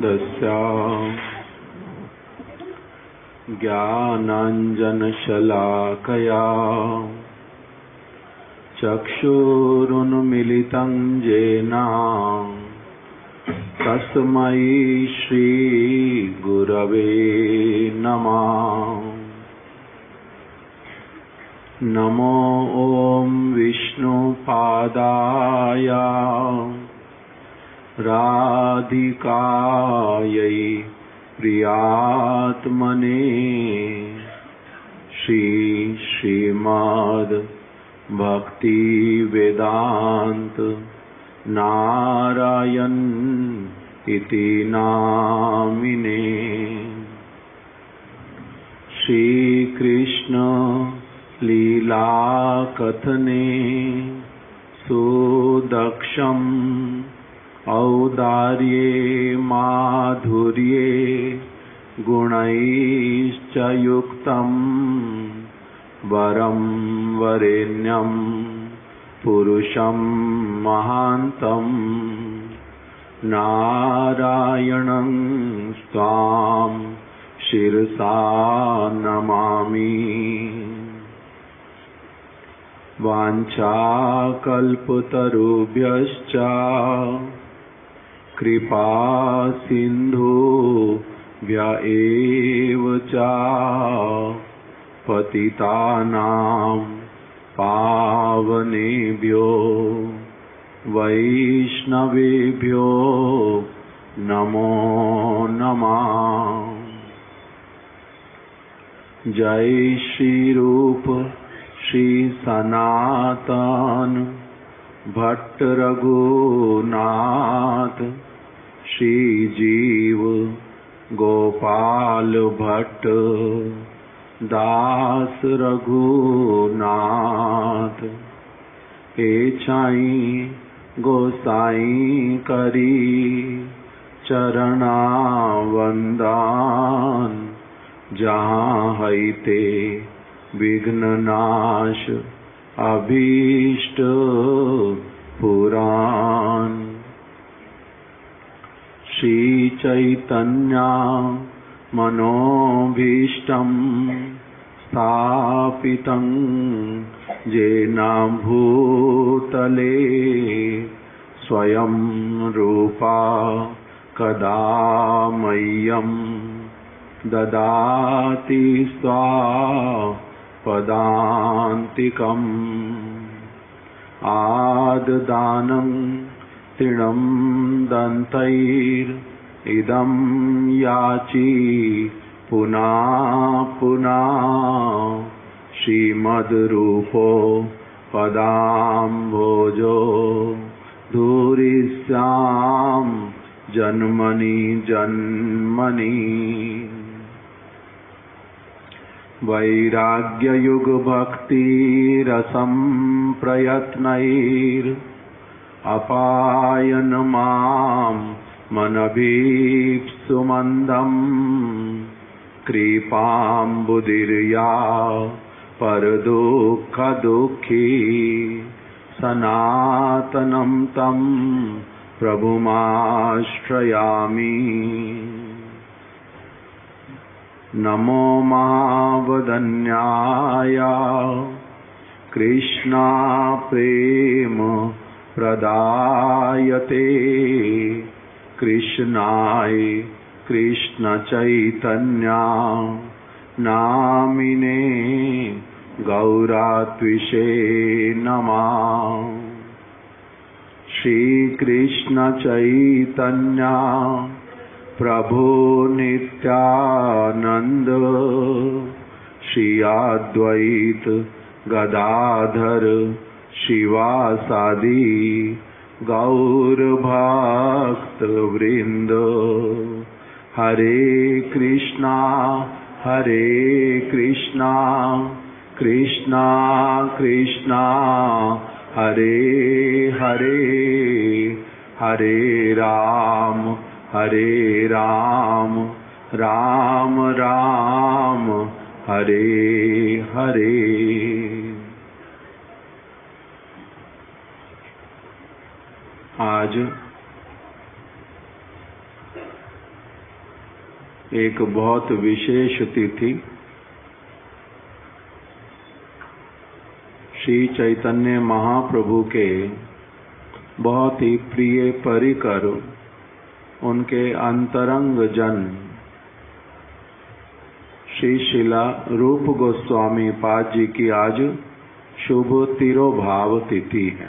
दस्या ज्ञानाञ्जनशलाकया चक्षुरुन्मीलितं येन तस्मै श्रीगुरवे नमः। नमो ॐ विष्णुपादाय राधिकायै प्रियात्मने श्रीमद् भक्ति वेदांत नारायण इति नामिने। श्री कृष्ण लीला कथने सुदक्षम् औदार्ये माधुर्ये गुणैश्च युक्तं वरं वरेण्यं पुरुषं महान्तं नारायणं स्वां शिरसा नमामि। वाञ्छाकल्पतरुभ्यश्च कृपा सिन्धुभ्य एव च पतितानां पावनेभ्यो वैष्णवेभ्यो नमो नमः। जय श्री रूप श्री सनातन भट्ट रघुनाथ श्री जीव गोपाल भट्ट दास रघुनाथ। एछाई गोसाई करी चरणा वंदन जहाँ हैते विघ्ननाश अभीष्ट पुराण। श्री चैतन्य मनोभीष्टं स्थापितं येन भूतले स्वयं रूपा कदा मह्यं ददाति स्वापदान्तिकम्। आददानं तृणं दन्तैर्इदं याचि पुनः पुनः श्रीमद्रूपो पदाम्भोजो धूरिष्यां जन्मनि जन्मनि। वैराग्ययुगभक्तिरसं प्रयत्नैर् अपायन मां मनभीप्सुमन्दं। कृपाम्बुदिर्या परदुःखदुःखी सनातनं तं प्रभुमाश्रयामि। नमो महावदन्याय कृष्णा प्रेम प्रदायते कृष्णाय कृष्ण चैतन्य नामिने गौरात्विषे नमः। श्री कृष्ण चैतन्य प्रभु नित्यानंद श्री अद्वैत गदाधर शिवासादि गौर भक्त वृंद। हरे कृष्णा कृष्णा कृष्णा हरे हरे हरे राम राम राम हरे हरे। आज एक बहुत विशेष तिथि श्री चैतन्य महाप्रभु के बहुत ही प्रिय परिकर उनके अंतरंग जन श्री शिला रूप गोस्वामी पाद जी की आज शुभ तिरोभाव तिथि है।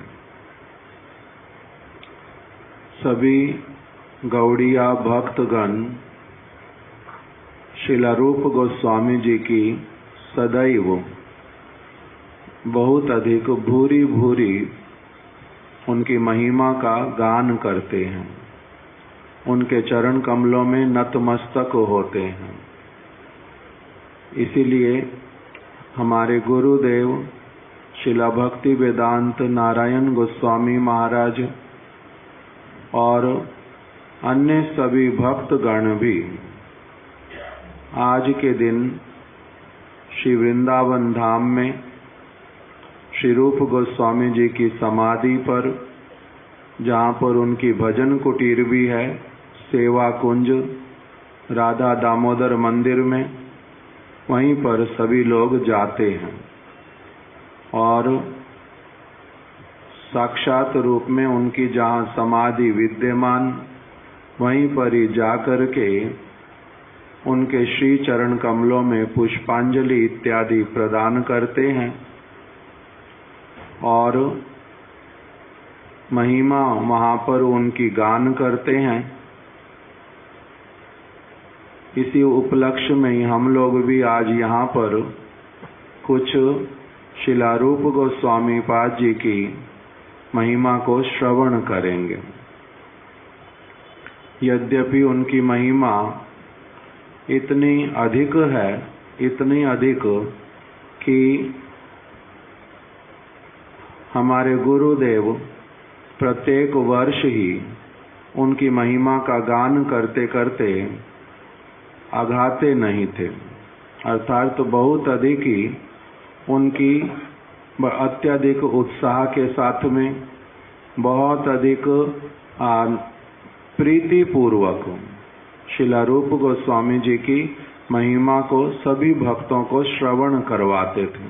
सभी गौड़िया भक्तगण शिला रूप गोस्वामी जी की सदैव बहुत अधिक भूरी भूरी उनकी महिमा का गान करते हैं, उनके चरण कमलों में नतमस्तक होते हैं। इसीलिए हमारे गुरुदेव शिला भक्ति वेदांत नारायण गोस्वामी महाराज और अन्य सभी भक्तगण भी आज के दिन श्री वृंदावन धाम में श्री रूप गोस्वामी जी की समाधि पर, जहाँ पर उनकी भजन कुटीर भी है, सेवा कुंज राधा दामोदर मंदिर में, वहीं पर सभी लोग जाते हैं और साक्षात रूप में उनकी जहाँ समाधि विद्यमान, वहीं पर ही जाकर के उनके श्री चरण कमलों में पुष्पांजलि इत्यादि प्रदान करते हैं और महिमा वहाँ पर उनकी गान करते हैं। इसी उपलक्ष्य में ही हम लोग भी आज यहाँ पर कुछ शिला रूप गोस्वामी पाद जी की महिमा को श्रवण करेंगे। यद्यपि उनकी महिमा इतनी अधिक है, इतनी अधिक कि हमारे गुरुदेव प्रत्येक वर्ष ही उनकी महिमा का गान करते करते आघाते नहीं थे, अर्थात तो बहुत अधिक ही उनकी अत्यधिक उत्साह के साथ में बहुत अधिक प्रीति पूर्वक शिला रूप गोस्वामी जी की महिमा को सभी भक्तों को श्रवण करवाते थे।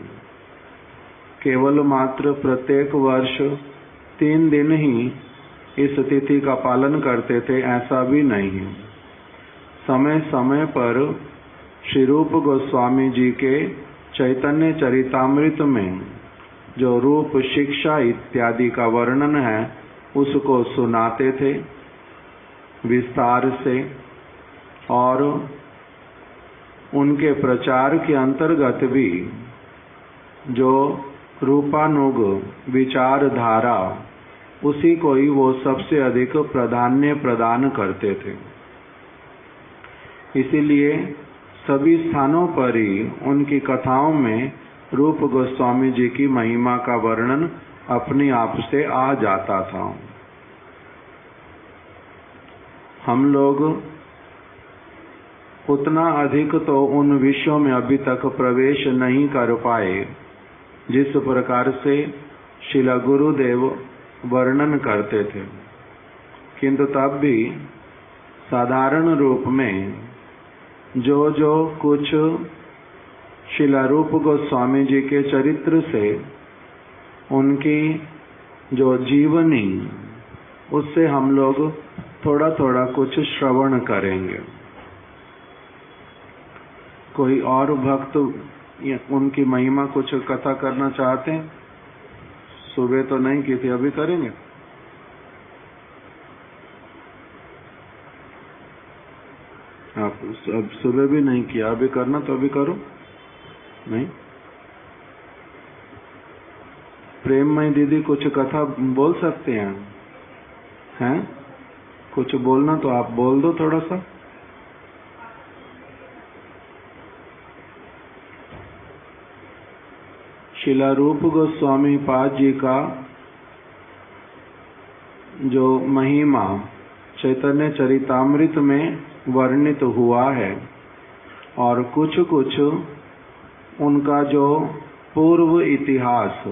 केवल मात्र प्रत्येक वर्ष 3 दिन ही इस तिथि का पालन करते थे, ऐसा भी नहीं। समय समय पर श्री रूप गोस्वामी जी के चैतन्य चरितामृत में जो रूप शिक्षा इत्यादि का वर्णन है उसको सुनाते थे विस्तार से, और उनके प्रचार के अंतर्गत भी जो रूपानुग विचारधारा, उसी को ही वो सबसे अधिक प्राधान्य प्रदान करते थे। इसीलिए सभी स्थानों पर ही उनकी कथाओं में रूप गोस्वामी जी की महिमा का वर्णन अपने आप से आ जाता था। हम लोग उतना अधिक तो उन विषयों में अभी तक प्रवेश नहीं कर पाए जिस प्रकार से शिला गुरुदेव वर्णन करते थे, किंतु तब भी साधारण रूप में जो जो कुछ शिला रूप गोस्वामी जी के चरित्र से, उनकी जो जीवनी, उससे हम लोग थोड़ा थोड़ा कुछ श्रवण करेंगे। कोई और भक्त उनकी महिमा कुछ कथा करना चाहते हैं? सुबह तो नहीं की थी, अभी करेंगे? आप अब सुबह भी नहीं किया, अभी करना तो अभी करो। नहीं? प्रेममय दीदी कुछ कथा बोल सकते हैं? हैं? कुछ बोलना तो आप बोल दो थोड़ा सा। शिला रूप गोस्वामी पाद जी का जो महिमा चैतन्य चरितामृत में वर्णित हुआ है, और कुछ कुछ उनका जो पूर्व इतिहास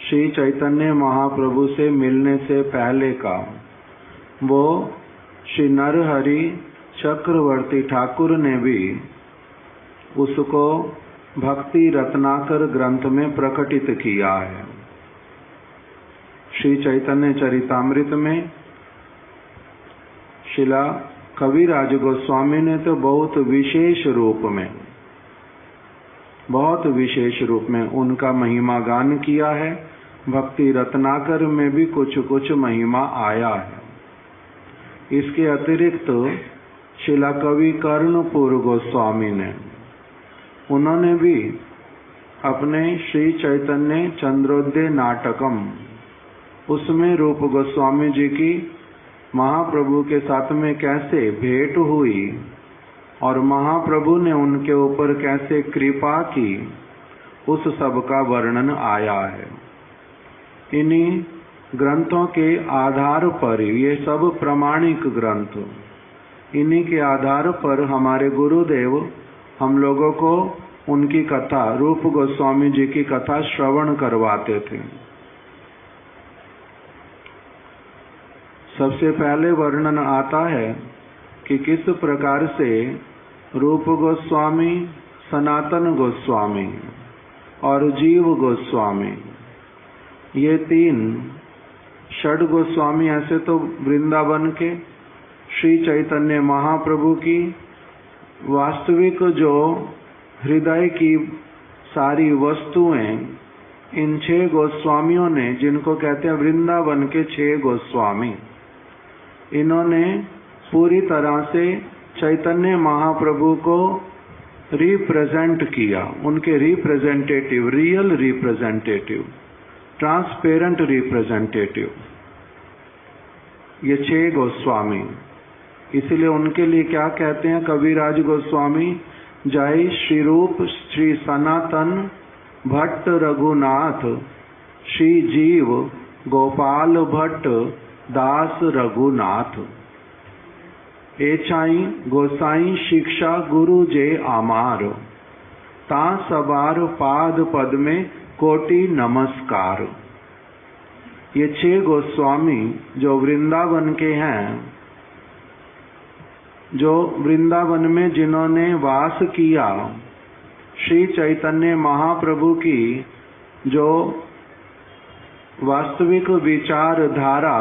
श्री चैतन्य महाप्रभु से मिलने से पहले का, वो श्री नरहरि चक्रवर्ती ठाकुर ने भी उसको भक्ति रत्नाकर ग्रंथ में प्रकटित किया है। श्री चैतन्य चरितामृत में शिला कविराज गोस्वामी ने तो बहुत विशेष रूप में उनका महिमा गान किया है। भक्ति रत्नाकर में भी कुछ कुछ महिमा आया है। इसके अतिरिक्त शिला कवि कर्णपुर गोस्वामी ने, उन्होंने भी अपने श्री चैतन्य चंद्रोदय नाटकम, उसमें रूप गोस्वामी जी की महाप्रभु के साथ में कैसे भेंट हुई और महाप्रभु ने उनके ऊपर कैसे कृपा की, उस सब का वर्णन आया है। इन्हीं ग्रंथों के आधार पर, ये सब प्रामाणिक ग्रंथ, इन्हीं के आधार पर हमारे गुरुदेव हम लोगों को उनकी कथा, रूप गोस्वामी जी की कथा श्रवण करवाते थे। सबसे पहले वर्णन आता है कि किस प्रकार से रूप गोस्वामी, सनातन गोस्वामी और जीव गोस्वामी, ये तीन षड गोस्वामी ऐसे तो वृंदावन के श्री चैतन्य महाप्रभु की वास्तविक जो हृदय की सारी वस्तुएं, इन 6 गोस्वामियों ने, जिनको कहते हैं वृंदावन के 6 गोस्वामी, इन्होंने पूरी तरह से चैतन्य महाप्रभु को रिप्रेजेंट किया। उनके representative, real representative, transparent representative, ये 6 गोस्वामी। इसलिए उनके लिए क्या कहते हैं कविराज गोस्वामी, जय श्री रूप श्री सनातन भट्ट रघुनाथ, श्री जीव गोपाल भट्ट दास रघुनाथ। एचाई गोसाई शिक्षा गुरु जे आमार, ता सबार पाद पद में कोटि नमस्कार। ये 6 गोस्वामी जो वृंदावन के हैं, जो वृंदावन में जिन्होंने वास किया, श्री चैतन्य महाप्रभु की जो वास्तविक विचारधारा,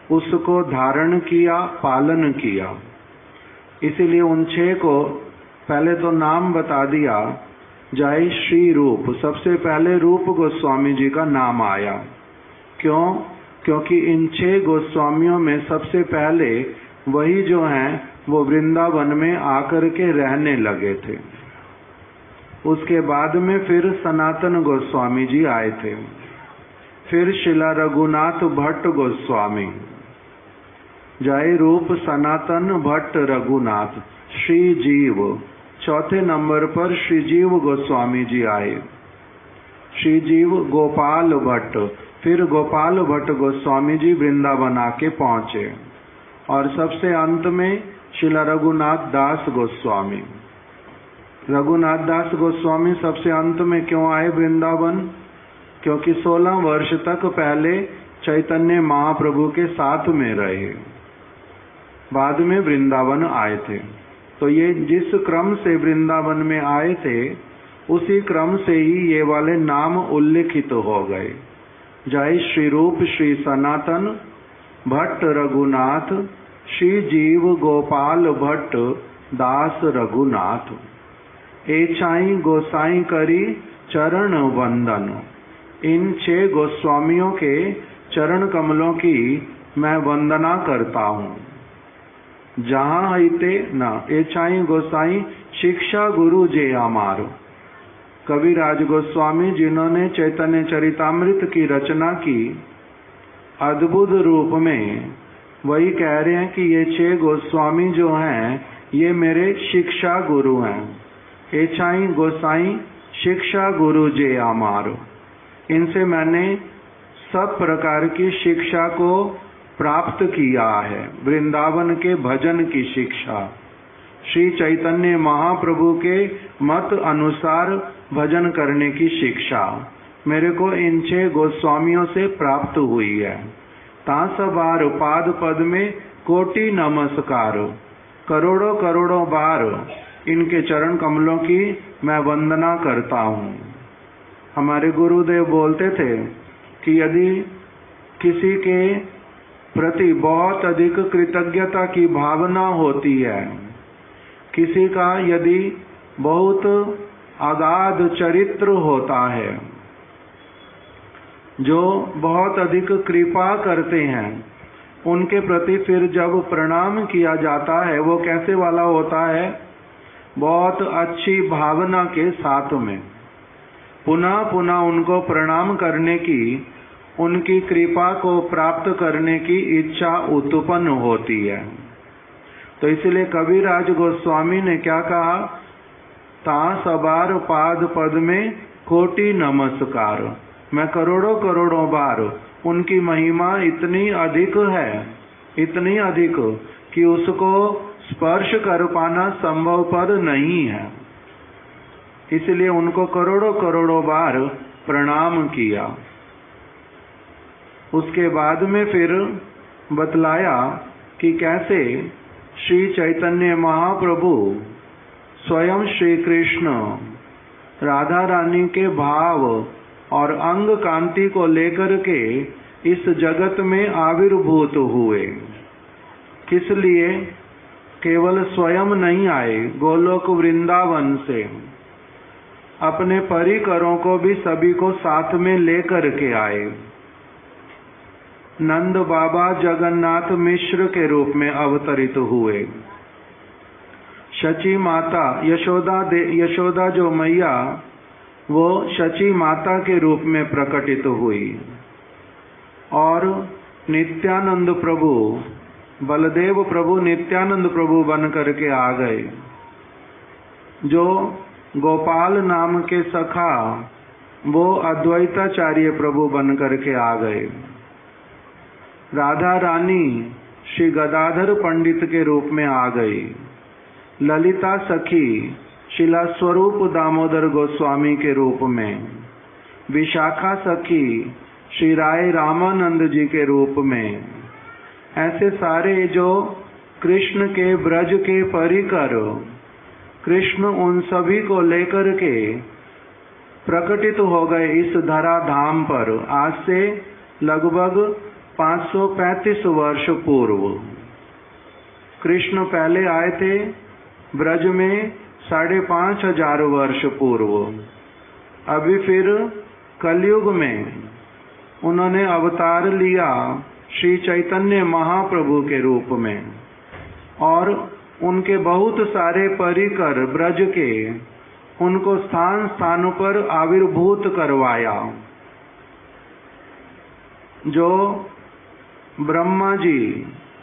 उसको धारण किया, पालन किया। इसीलिए उन 6 को पहले तो नाम बता दिया, जय श्री रूप। सबसे पहले रूप गोस्वामी जी का नाम आया। क्यों? क्योंकि इन 6 गोस्वामियों में सबसे पहले वही जो हैं वो वृंदावन में आकर के रहने लगे थे। उसके बाद में फिर सनातन गोस्वामी जी आए थे, फिर शिला रघुनाथ भट्ट गोस्वामी, जय रूप सनातन भट्ट रघुनाथ, श्री जीव। चौथे नंबर पर श्री जीव गोस्वामी जी आए, श्री जीव गोपाल भट्ट, फिर गोपाल भट्ट गोस्वामी जी वृंदावन आके पहुंचे, और सबसे अंत में शिला रघुनाथ दास गोस्वामी। रघुनाथ दास गोस्वामी सबसे अंत में क्यों आए वृंदावन? क्योंकि 16 वर्ष तक पहले चैतन्य महाप्रभु के साथ में रहे, बाद में वृंदावन आए थे। तो ये जिस क्रम से वृंदावन में आए थे, उसी क्रम से ही ये वाले नाम उल्लिखित हो गए। जय श्री रूप श्री सनातन भट्ट रघुनाथ, श्री जीव गोपाल भट्ट दास रघुनाथ। एचाई गोसाई करी चरण वंदन। इन 6 गोस्वामियों के चरण कमलों की मैं वंदना करता हूँ। जहाँ हिते न एचाई गोसाई शिक्षा गुरु जे हमारो। कविराज गोस्वामी जिन्होंने चैतन्य चरितामृत की रचना की, अद्भुत रूप में वही कह रहे हैं कि ये 6 गोस्वामी जो हैं, ये मेरे शिक्षा गुरु हैं। एचाई गोसाई शिक्षा गुरु जे हमारो। इनसे मैंने सब प्रकार की शिक्षा को प्राप्त किया है। वृंदावन के भजन की शिक्षा, श्री चैतन्य महाप्रभु के मत अनुसार भजन करने की शिक्षा मेरे को इन 6 गोस्वामियों से प्राप्त हुई है। तासबार पाद पद में कोटि नमस्कार। करोड़ों करोड़ों बार इनके चरण कमलों की मैं वंदना करता हूँ। हमारे गुरुदेव बोलते थे कि यदि किसी के प्रति बहुत अधिक कृतज्ञता की भावना होती है, किसी का यदि बहुत अगाध चरित्र होता है, जो बहुत अधिक कृपा करते हैं, उनके प्रति फिर जब प्रणाम किया जाता है वो कैसे वाला होता है? बहुत अच्छी भावना के साथ में पुनः पुनः उनको प्रणाम करने की, उनकी कृपा को प्राप्त करने की इच्छा उत्पन्न होती है। तो इसलिए कविराज गोस्वामी ने क्या कहा? ता सबार पाद पद में कोटि नमस्कार। मैं करोड़ों करोड़ों बार उनकी महिमा इतनी अधिक है, इतनी अधिक कि उसको स्पर्श कर पाना संभव पर नहीं है, इसलिए उनको करोड़ों करोड़ों बार प्रणाम किया। उसके बाद में फिर बतलाया कि कैसे श्री चैतन्य महाप्रभु स्वयं श्री कृष्ण राधा रानी के भाव और अंग कांति को लेकर के इस जगत में आविर्भूत हुए। किस लिए? केवल स्वयं नहीं आए, गोलोक वृंदावन से अपने परिकरों को भी सभी को साथ में लेकर के आए। नंद बाबा जगन्नाथ मिश्र के रूप में अवतरित हुए। शची माता यशोदा जो मैया, वो शची माता के रूप में प्रकटित हुई। और नित्यानंद प्रभु, बलदेव प्रभु नित्यानंद प्रभु बन करके आ गए। जो गोपाल नाम के सखा, वो अद्वैताचार्य प्रभु बन करके आ गए। राधा रानी श्री गदाधर पंडित के रूप में आ गई। ललिता सखी शिला स्वरूप दामोदर गोस्वामी के रूप में। विशाखा सखी श्री राय रामानंद जी के रूप में। ऐसे सारे जो कृष्ण के ब्रज के परिकर, कृष्ण उन सभी को लेकर के प्रकटित हो गए इस धरा धाम पर। आज से लगभग 535 वर्ष पूर्व कृष्ण पहले आए थे ब्रज में 5,500 वर्ष पूर्व। अभी फिर कलयुग में उन्होंने अवतार लिया श्री चैतन्य महाप्रभु के रूप में, और उनके बहुत सारे परिकर ब्रज के उनको स्थान स्थान पर आविर्भूत करवाया। जो ब्रह्मा जी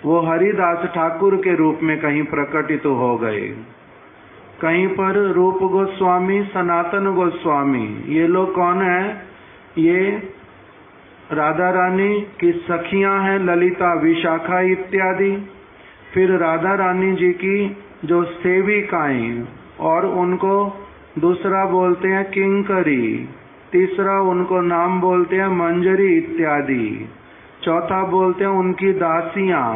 वो हरिदास ठाकुर के रूप में कहीं प्रकटित हो गए, कहीं पर रूप गोस्वामी, सनातन गोस्वामी। ये लोग कौन है? ये राधा रानी की सखियां हैं, ललिता, विशाखा इत्यादि। फिर राधा रानी जी की जो सेविकाएं, और उनको दूसरा बोलते हैं किंकरी, तीसरा उनको नाम बोलते हैं मंजरी इत्यादि, चौथा बोलते हैं उनकी दासियां।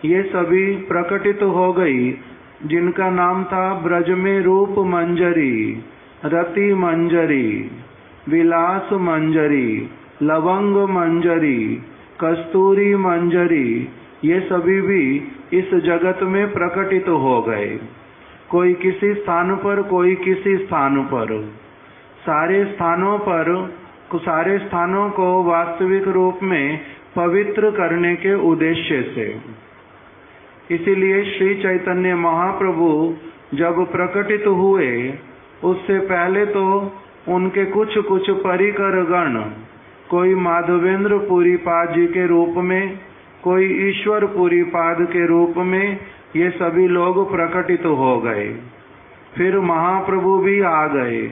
ये सभी प्रकटित हो गई, जिनका नाम था ब्रज में रूप मंजरी, रति मंजरी, विलास मंजरी, लवंग मंजरी, कस्तूरी मंजरी। ये सभी भी इस जगत में प्रकटित हो गए, कोई किसी स्थान पर, कोई किसी स्थान पर। सारे स्थानों को वास्तविक रूप में पवित्र करने के उद्देश्य से। इसीलिए श्री चैतन्य महाप्रभु जब प्रकटित हुए, उससे पहले तो उनके कुछ कुछ परिकर गण, कोई माधवेंद्र पुरी पाद जी के रूप में, कोई ईश्वर पुरी पाद के रूप में, ये सभी लोग प्रकटित हो गए। फिर महाप्रभु भी आ गए।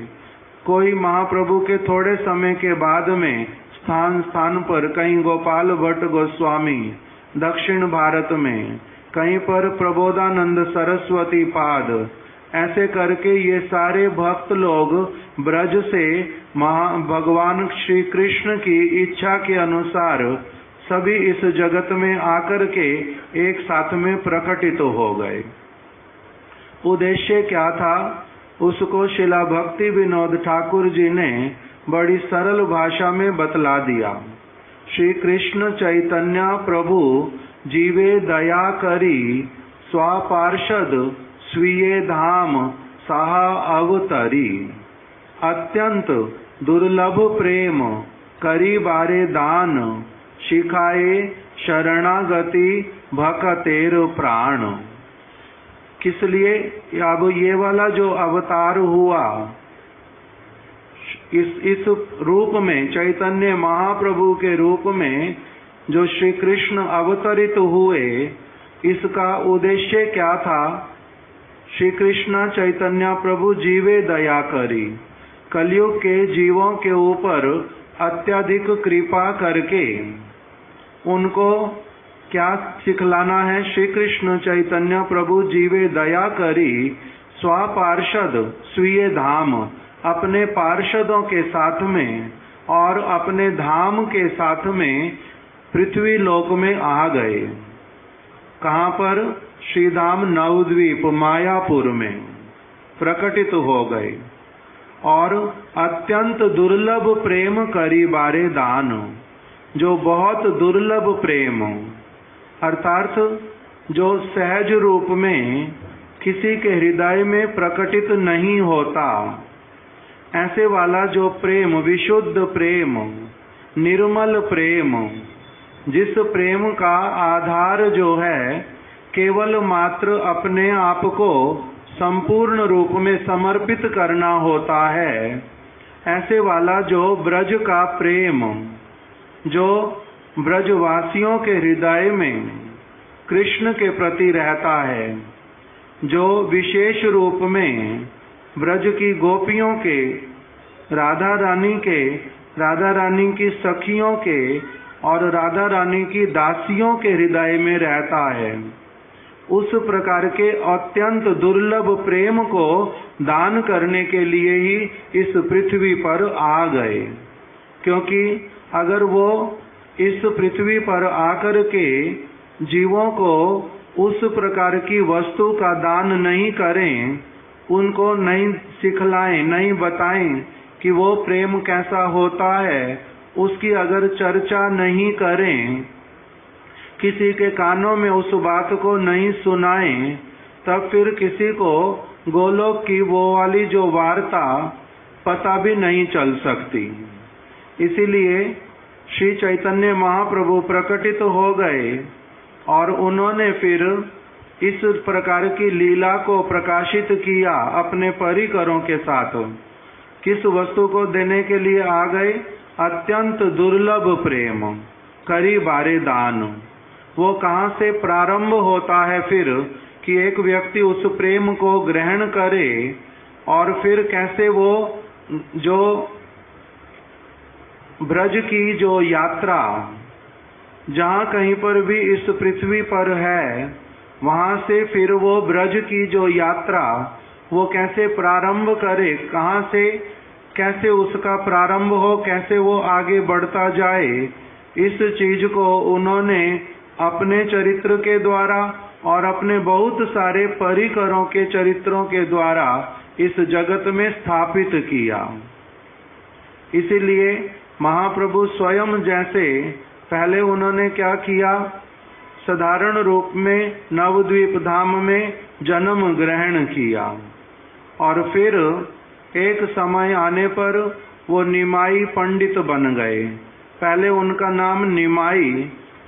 कोई महाप्रभु के थोड़े समय के बाद में स्थान स्थान पर, कहीं गोपाल भट्ट गोस्वामी दक्षिण भारत में, कहीं पर प्रबोधानंद सरस्वती पाद, ऐसे करके ये सारे भक्त लोग ब्रज से भगवान श्री कृष्ण की इच्छा के अनुसार सभी इस जगत में आकर के एक साथ में प्रकटित हो गए। उद्देश्य क्या था, उसको शिला भक्ति विनोद ठाकुर जी ने बड़ी सरल भाषा में बतला दिया। श्री कृष्ण चैतन्य प्रभु जीवे दया करी, स्वापार्षद स्वीय धाम सहा अवतरी। अत्यंत दुर्लभ प्रेम करी बारे दान, शिखाए शरणागति भक्तेर प्राण। किस लिए? अब ये वाला जो अवतार हुआ, इस रूप में, चैतन्य महाप्रभु के रूप में जो श्री कृष्ण अवतरित हुए, इसका उद्देश्य क्या था? श्री कृष्ण चैतन्य प्रभु जीवे दया करी, कलयुग के जीवों के ऊपर अत्यधिक कृपा करके उनको क्या सिखलाना है? श्री कृष्ण चैतन्य प्रभु जीवे दया करी, स्वापार्षद स्वीय धाम, अपने पार्षदों के साथ में और अपने धाम के साथ में पृथ्वी लोक में आ गए। कहाँ पर? श्रीधाम नवद्वीप मायापुर में प्रकटित हो गए और अत्यंत दुर्लभ प्रेम करी बारे दान, जो बहुत दुर्लभ प्रेम, अर्थात जो सहज रूप में किसी के हृदय में प्रकटित नहीं होता, ऐसे वाला जो प्रेम, विशुद्ध प्रेम, निर्मल प्रेम, जिस प्रेम का आधार जो है केवल मात्र अपने आप को संपूर्ण रूप में समर्पित करना होता है, ऐसे वाला जो ब्रज का प्रेम, जो ब्रजवासियों के हृदय में कृष्ण के प्रति रहता है, जो विशेष रूप में ब्रज की गोपियों के, राधा रानी की सखियों के और राधा रानी की दासियों के हृदय में रहता है, उस प्रकार के अत्यंत दुर्लभ प्रेम को दान करने के लिए ही इस पृथ्वी पर आ गए। क्योंकि अगर वो इस पृथ्वी पर आकर के जीवों को उस प्रकार की वस्तु का दान नहीं करें, उनको नहीं सिखलाएं, नहीं बताएं कि वो प्रेम कैसा होता है, उसकी अगर चर्चा नहीं करें, किसी के कानों में उस बात को नहीं सुनाएं, तब फिर किसी को गोलोक की वो वाली जो वार्ता पता भी नहीं चल सकती। इसीलिए श्री चैतन्य महाप्रभु प्रकटित हो गए और उन्होंने फिर इस प्रकार की लीला को प्रकाशित किया अपने परिकरों के साथ। किस वस्तु को देने के लिए आ गए? अत्यंत दुर्लभ प्रेम करी बारे दान। वो कहाँ से प्रारंभ होता है फिर कि एक व्यक्ति उस प्रेम को ग्रहण करे और फिर कैसे वो जो ब्रज की जो यात्रा जहाँ कहीं पर भी इस पृथ्वी पर है, वहाँ से फिर वो ब्रज की जो यात्रा वो कैसे प्रारंभ करे, कहाँ से कैसे उसका प्रारंभ हो, कैसे वो आगे बढ़ता जाए, इस चीज को उन्होंने अपने चरित्र के द्वारा और अपने बहुत सारे परिकरों के चरित्रों के द्वारा इस जगत में स्थापित किया। इसीलिए महाप्रभु स्वयं जैसे पहले उन्होंने क्या किया, साधारण रूप में नवद्वीप धाम में जन्म ग्रहण किया और फिर एक समय आने पर वो निमाई पंडित बन गए। पहले उनका नाम निमाई,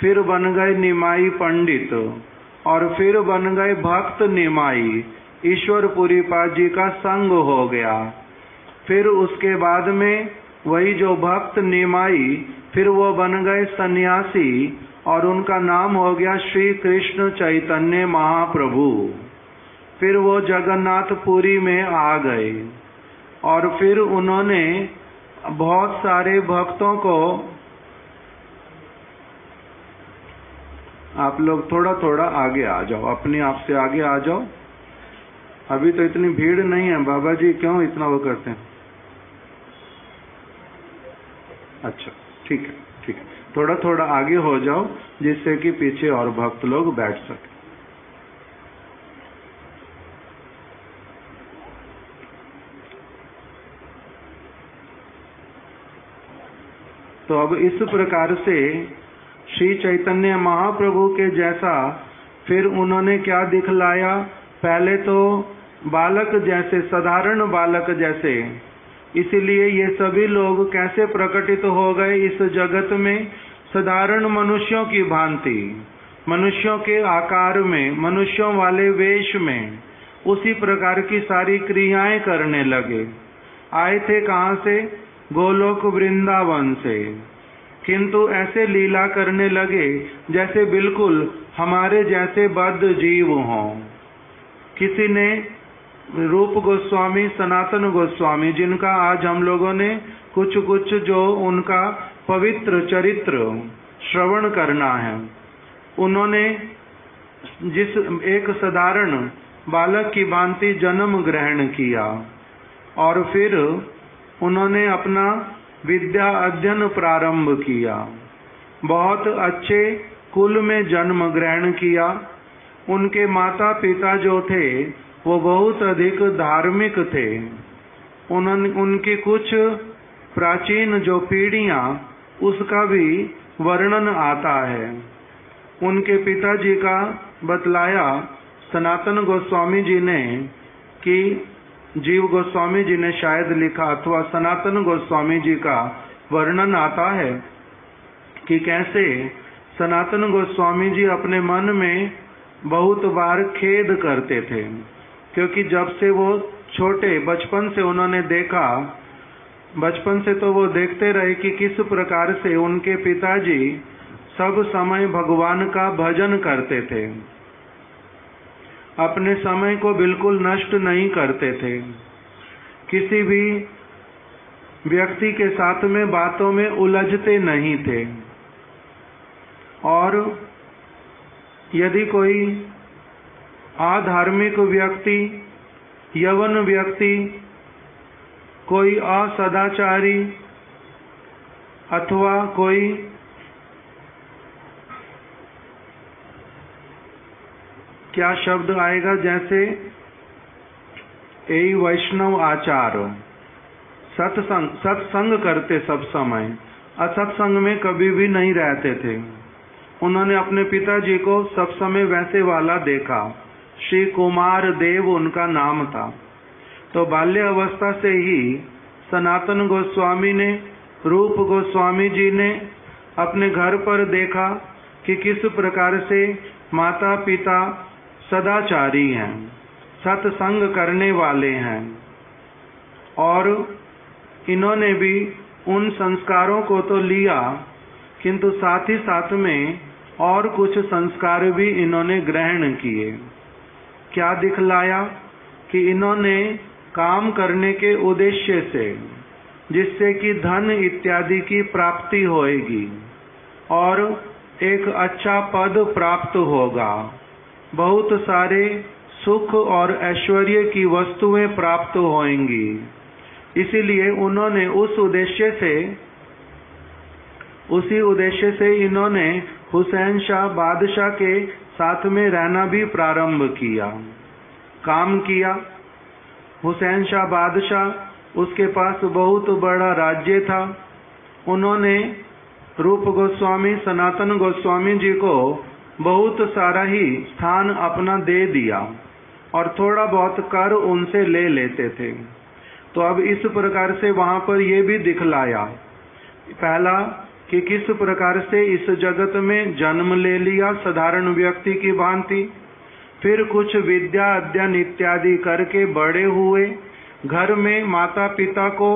फिर बन गए निमाई पंडित और फिर बन गए भक्त निमाई। ईश्वरपुरी पाद जी का संग हो गया। फिर उसके बाद में वही जो भक्त निमाई, फिर वो बन गए सन्यासी और उनका नाम हो गया श्री कृष्ण चैतन्य महाप्रभु। फिर वो जगन्नाथपुरी में आ गए और फिर उन्होंने बहुत सारे भक्तों को, आप लोग थोड़ा थोड़ा आगे आ जाओ, अपने आप से आगे आ जाओ। अभी तो इतनी भीड़ नहीं है बाबा जी, क्यों इतना वो करते हैं? अच्छा, ठीक है, ठीक है, थोड़ा थोड़ा आगे हो जाओ जिससे कि पीछे और भक्त लोग बैठ सके। तो अब इस प्रकार से श्री चैतन्य महाप्रभु के जैसा फिर उन्होंने क्या दिखलाया। पहले तो बालक जैसे, साधारण बालक जैसे, इसीलिए ये सभी लोग कैसे प्रकटित हो गए इस जगत में, साधारण मनुष्यों की भांति, मनुष्यों के आकार में, मनुष्यों वाले वेश में, उसी प्रकार की सारी क्रियाएं करने लगे। आए थे कहाँ से? गोलोक वृंदावन से, किंतु ऐसे लीला करने लगे जैसे बिल्कुल हमारे जैसे बद्ध जीव हों। किसी ने रूप गोस्वामी, सनातन गोस्वामी, जिनका आज हम लोगों ने कुछ कुछ जो उनका पवित्र चरित्र श्रवण करना है, उन्होंने जिस एक साधारण बालक की भांति जन्म ग्रहण किया और फिर उन्होंने अपना विद्या अध्ययन प्रारंभ किया। बहुत अच्छे कुल में जन्म ग्रहण किया। उनके माता पिता जो थे वो बहुत अधिक धार्मिक थे। उनकी कुछ प्राचीन जो पीढ़ियां, उसका भी वर्णन आता है। उनके पिताजी का बतलाया सनातन गोस्वामी जी ने कि जीव गोस्वामी जी ने शायद लिखा, अथवा सनातन गोस्वामी जी का वर्णन आता है कि कैसे सनातन गोस्वामी जी अपने मन में बहुत बार खेद करते थे, क्योंकि जब से वो छोटे बचपन से उन्होंने देखा, बचपन से तो वो देखते रहे कि किस प्रकार से उनके पिताजी सब समय भगवान का भजन करते थे, अपने समय को बिल्कुल नष्ट नहीं करते थे, किसी भी व्यक्ति के साथ में बातों में उलझते नहीं थे, और यदि कोई अधार्मिक व्यक्ति, यवन व्यक्ति, कोई असदाचारी अथवा कोई क्या शब्द आएगा, जैसे यही वैष्णव आचार, सत्संग करते सब समय, असत्संग में कभी भी नहीं रहते थे। उन्होंने अपने पिताजी को सब समय वैसे वाला देखा। श्री कुमार देव उनका नाम था। तो बाल्य अवस्था से ही सनातन गोस्वामी ने, रूप गोस्वामी जी ने अपने घर पर देखा कि किस प्रकार से माता पिता सदाचारी हैं, सत्संग करने वाले हैं, और इन्होंने भी उन संस्कारों को तो लिया, किंतु साथ ही साथ में और कुछ संस्कार भी इन्होंने ग्रहण किए। क्या दिखलाया कि इन्होंने काम करने के उद्देश्य से, जिससे कि धन इत्यादि की प्राप्ति होएगी और एक अच्छा पद प्राप्त होगा, बहुत सारे सुख और ऐश्वर्य की वस्तुएं प्राप्त होंगी, इसीलिए उन्होंने उसी उद्देश्य से इन्होंने हुसैन शाह बादशाह के साथ में रहना भी प्रारंभ किया, काम किया। हुसैन शाह बादशाह, उसके पास बहुत बड़ा राज्य था। उन्होंने रूप गोस्वामी, सनातन गोस्वामी जी को बहुत सारा ही स्थान अपना दे दिया और थोड़ा बहुत कर उनसे ले लेते थे। तो अब इस प्रकार से वहां पर ये भी दिखलाया, पहला कि किस प्रकार से इस जगत में जन्म ले लिया साधारण व्यक्ति की भांति, फिर कुछ विद्या अध्ययन इत्यादि करके बड़े हुए, घर में माता पिता को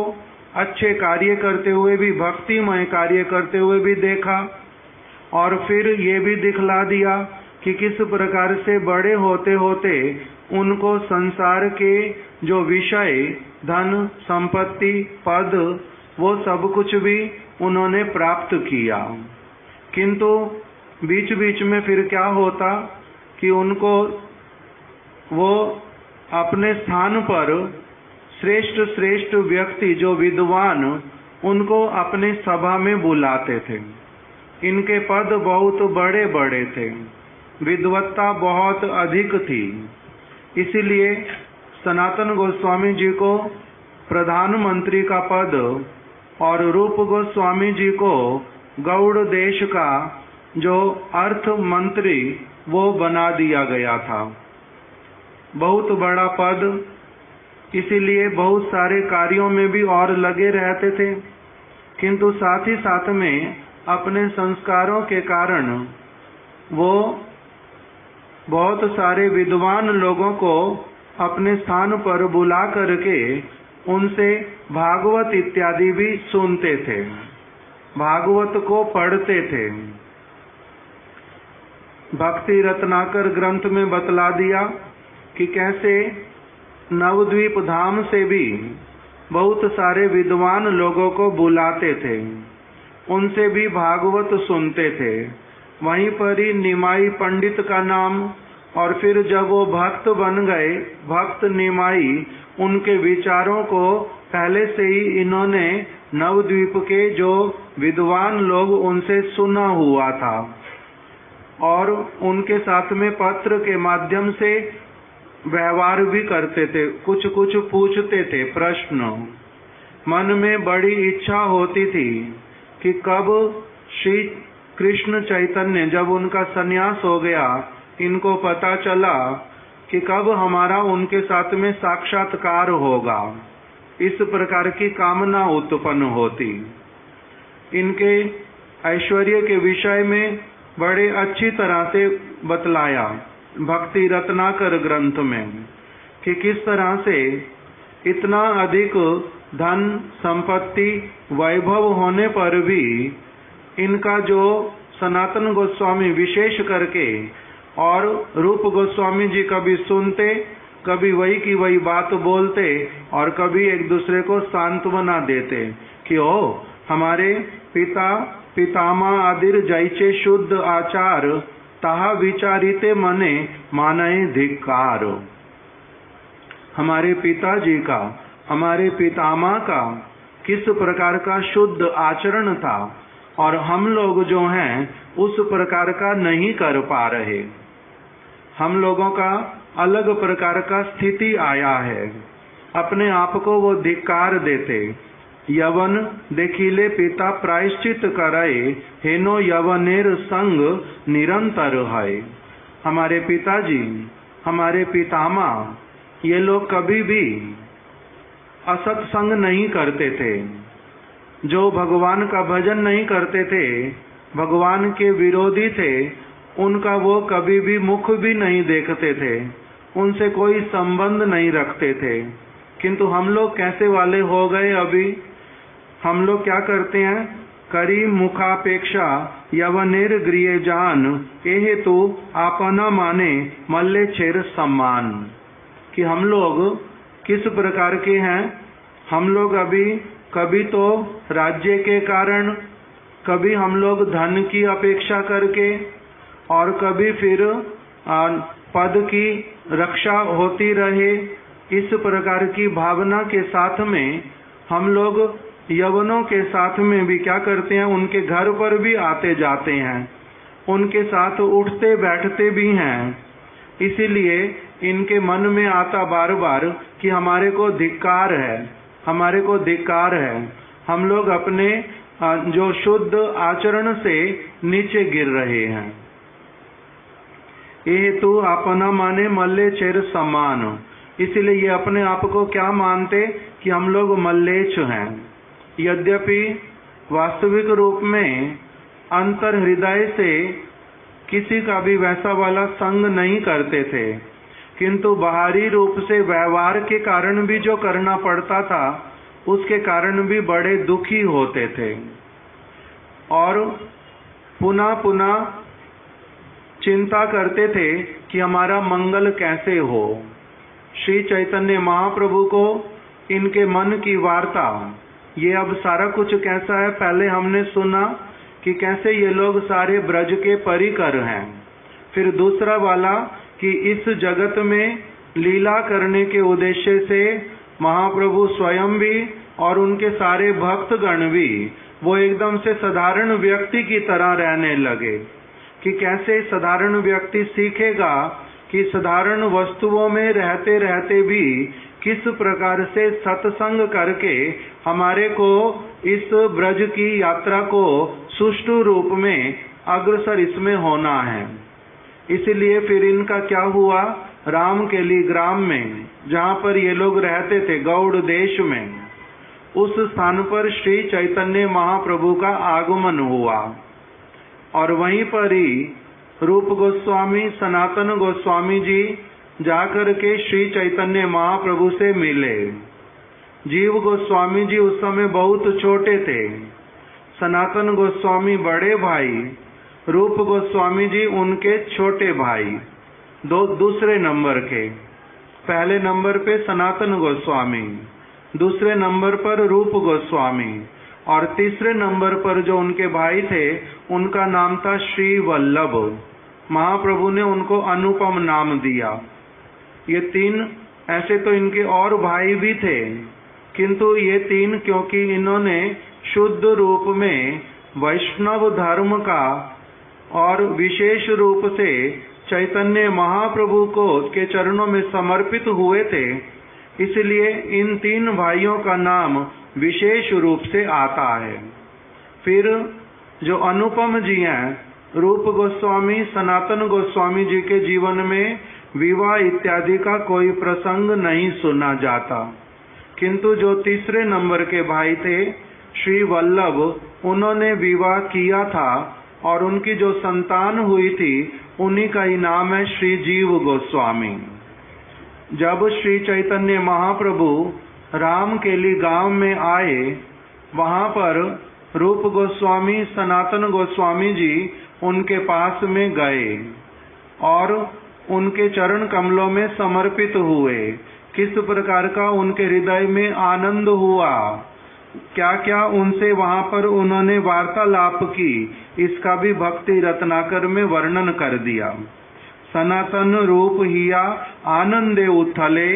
अच्छे कार्य करते हुए भी, भक्तिमय कार्य करते हुए भी देखा, और फिर ये भी दिखला दिया कि किस प्रकार से बड़े होते होते उनको संसार के जो विषय, धन संपत्ति, पद, वो सब कुछ भी उन्होंने प्राप्त किया। किंतु बीच बीच में फिर क्या होता कि उनको वो अपने स्थान पर श्रेष्ठ श्रेष्ठ व्यक्ति जो विद्वान, उनको अपने सभा में बुलाते थे। इनके पद बहुत बड़े बड़े थे, विद्वत्ता बहुत अधिक थी, इसीलिए सनातन गोस्वामी जी को प्रधानमंत्री का पद और रूप गोस्वामी जी को गौड़ देश का जो अर्थ मंत्री वो बना दिया गया था। बहुत बड़ा पद, इसीलिए बहुत सारे कार्यों में भी और लगे रहते थे, किंतु साथ ही साथ में अपने संस्कारों के कारण वो बहुत सारे विद्वान लोगों को अपने स्थान पर बुला करके उनसे भागवत इत्यादि भी सुनते थे, भागवत को पढ़ते थे। भक्ति रत्नाकर ग्रंथ में बतला दिया कि कैसे नवद्वीप धाम से भी बहुत सारे विद्वान लोगों को बुलाते थे, उनसे भी भागवत सुनते थे। वहीं पर ही निमाई पंडित का नाम, और फिर जब वो भक्त बन गए, भक्त निमाई, उनके विचारों को पहले से ही इन्होंने नवद्वीप के जो विद्वान लोग उनसे सुना हुआ था, और उनके साथ में पत्र के माध्यम से व्यवहार भी करते थे, कुछ कुछ पूछते थे प्रश्न। मन में बड़ी इच्छा होती थी कि कब श्री कृष्ण चैतन्य, जब उनका सन्यास हो गया, इनको पता चला कि कब हमारा उनके साथ में साक्षात्कार होगा, इस प्रकार की कामना उत्पन्न होती। इनके ऐश्वर्य के विषय में बड़े अच्छी तरह से बतलाया भक्ति रत्नाकर ग्रंथ में कि किस तरह से इतना अधिक धन संपत्ति वैभव होने पर भी इनका जो सनातन गोस्वामी विशेष करके और रूप गोस्वामी जी कभी सुनते, कभी वही की वही बात बोलते, और कभी एक दूसरे को सांत्वना देते कि ओ हमारे पिता पितामह आदिर जैसे शुद्ध आचार, ताहा विचारिते मने मानय धिक्कार। हमारे पिताजी का, हमारे पितामह का किस प्रकार का शुद्ध आचरण था, और हम लोग जो हैं उस प्रकार का नहीं कर पा रहे। हम लोगों का अलग प्रकार का स्थिति आया है, अपने आप को वो धिक्कार देते। यवन देखिले पिता प्रायश्चित करे, हेनो यवनेर संग निरंतर है। हमारे पिताजी, हमारे पितामह, ये लोग कभी भी असत्संग नहीं करते थे, जो भगवान का भजन नहीं करते थे, भगवान के विरोधी थे, उनका वो कभी भी मुख भी नहीं देखते थे, उनसे कोई संबंध नहीं रखते थे। किंतु हम लोग कैसे वाले हो गए अभी? हम लोग क्या करते हैं? करी मुखापेक्षा यवनेर गृह जान, एहे तो आपना माने मल्ले छेर सम्मान। कि हम लोग किस प्रकार के हैं? हम लोग अभी कभी तो राज्य के कारण, कभी हम लोग धन की अपेक्षा करके, और कभी फिर पद की रक्षा होती रहे, इस प्रकार की भावना के साथ में हम लोग यवनों के साथ में भी क्या करते हैं? उनके घर पर भी आते जाते हैं, उनके साथ उठते बैठते भी हैं। इसीलिए इनके मन में आता बार बार कि हमारे को धिक्कार है, हमारे को धिक्कार है, हम लोग अपने जो शुद्ध आचरण से नीचे गिर रहे हैं। ये तो अपना माने मल्ले चेर समान। इसलिए ये अपने आप को क्या मानते कि हम लोग मल्लेच हैं। यद्यपि वास्तविक रूप में अंतर हृदय से किसी का भी वैसा वाला संग नहीं करते थे, किंतु बाहरी रूप से व्यवहार के कारण भी जो करना पड़ता था, उसके कारण भी बड़े दुखी होते थे, और पुनः पुनः चिंता करते थे कि हमारा मंगल कैसे हो। श्री चैतन्य महाप्रभु को इनके मन की वार्ता, ये अब सारा कुछ कैसा है, पहले हमने सुना कि कैसे ये लोग सारे ब्रज के परिकर हैं। फिर दूसरा वाला कि इस जगत में लीला करने के उद्देश्य से महाप्रभु स्वयं भी और उनके सारे भक्तगण भी वो एकदम से साधारण व्यक्ति की तरह रहने लगे। कि कैसे साधारण व्यक्ति सीखेगा कि साधारण वस्तुओं में रहते रहते भी किस प्रकार से सत्संग करके हमारे को इस ब्रज की यात्रा को सुष्ठु रूप में अग्रसर इसमें होना है। इसलिए फिर इनका क्या हुआ, रामकेली ग्राम में जहाँ पर ये लोग रहते थे गौड़ देश में, उस स्थान पर श्री चैतन्य महाप्रभु का आगमन हुआ और वहीं पर ही रूप गोस्वामी सनातन गोस्वामी जी जाकर के श्री चैतन्य महाप्रभु से मिले। जीव गोस्वामी जी उस समय बहुत छोटे थे, सनातन गोस्वामी बड़े भाई, रूप गोस्वामी जी उनके छोटे भाई, दूसरे नंबर के। पहले नंबर पे सनातन गोस्वामी, दूसरे नंबर पर रूप गोस्वामी और तीसरे नंबर पर जो उनके भाई थे उनका नाम था श्री वल्लभ। महाप्रभु ने उनको अनुपम नाम दिया। ये तीन, ऐसे तो इनके और भाई भी थे, किंतु ये तीन क्योंकि इन्होंने शुद्ध रूप में वैष्णव धर्म का और विशेष रूप से चैतन्य महाप्रभु को के चरणों में समर्पित हुए थे, इसलिए इन तीन भाइयों का नाम विशेष रूप से आता है। फिर जो अनुपम जी हैं, रूप गोस्वामी सनातन गोस्वामी जी के जीवन में विवाह इत्यादि का कोई प्रसंग नहीं सुना जाता, किंतु जो तीसरे नंबर के भाई थे श्री वल्लभ, उन्होंने विवाह किया था और उनकी जो संतान हुई थी उन्हीं का ही नाम है श्री जीव गोस्वामी। जब श्री चैतन्य महाप्रभु रामकेली गांव में आए, वहां पर रूप गोस्वामी सनातन गोस्वामी जी उनके पास में गए और उनके चरण कमलों में समर्पित हुए। किस प्रकार का उनके हृदय में आनंद हुआ, क्या क्या उनसे वहां पर उन्होंने वार्तालाप की, इसका भी भक्ति रत्नाकर में वर्णन कर दिया। सनातन रूप हिया आनंदे उथले,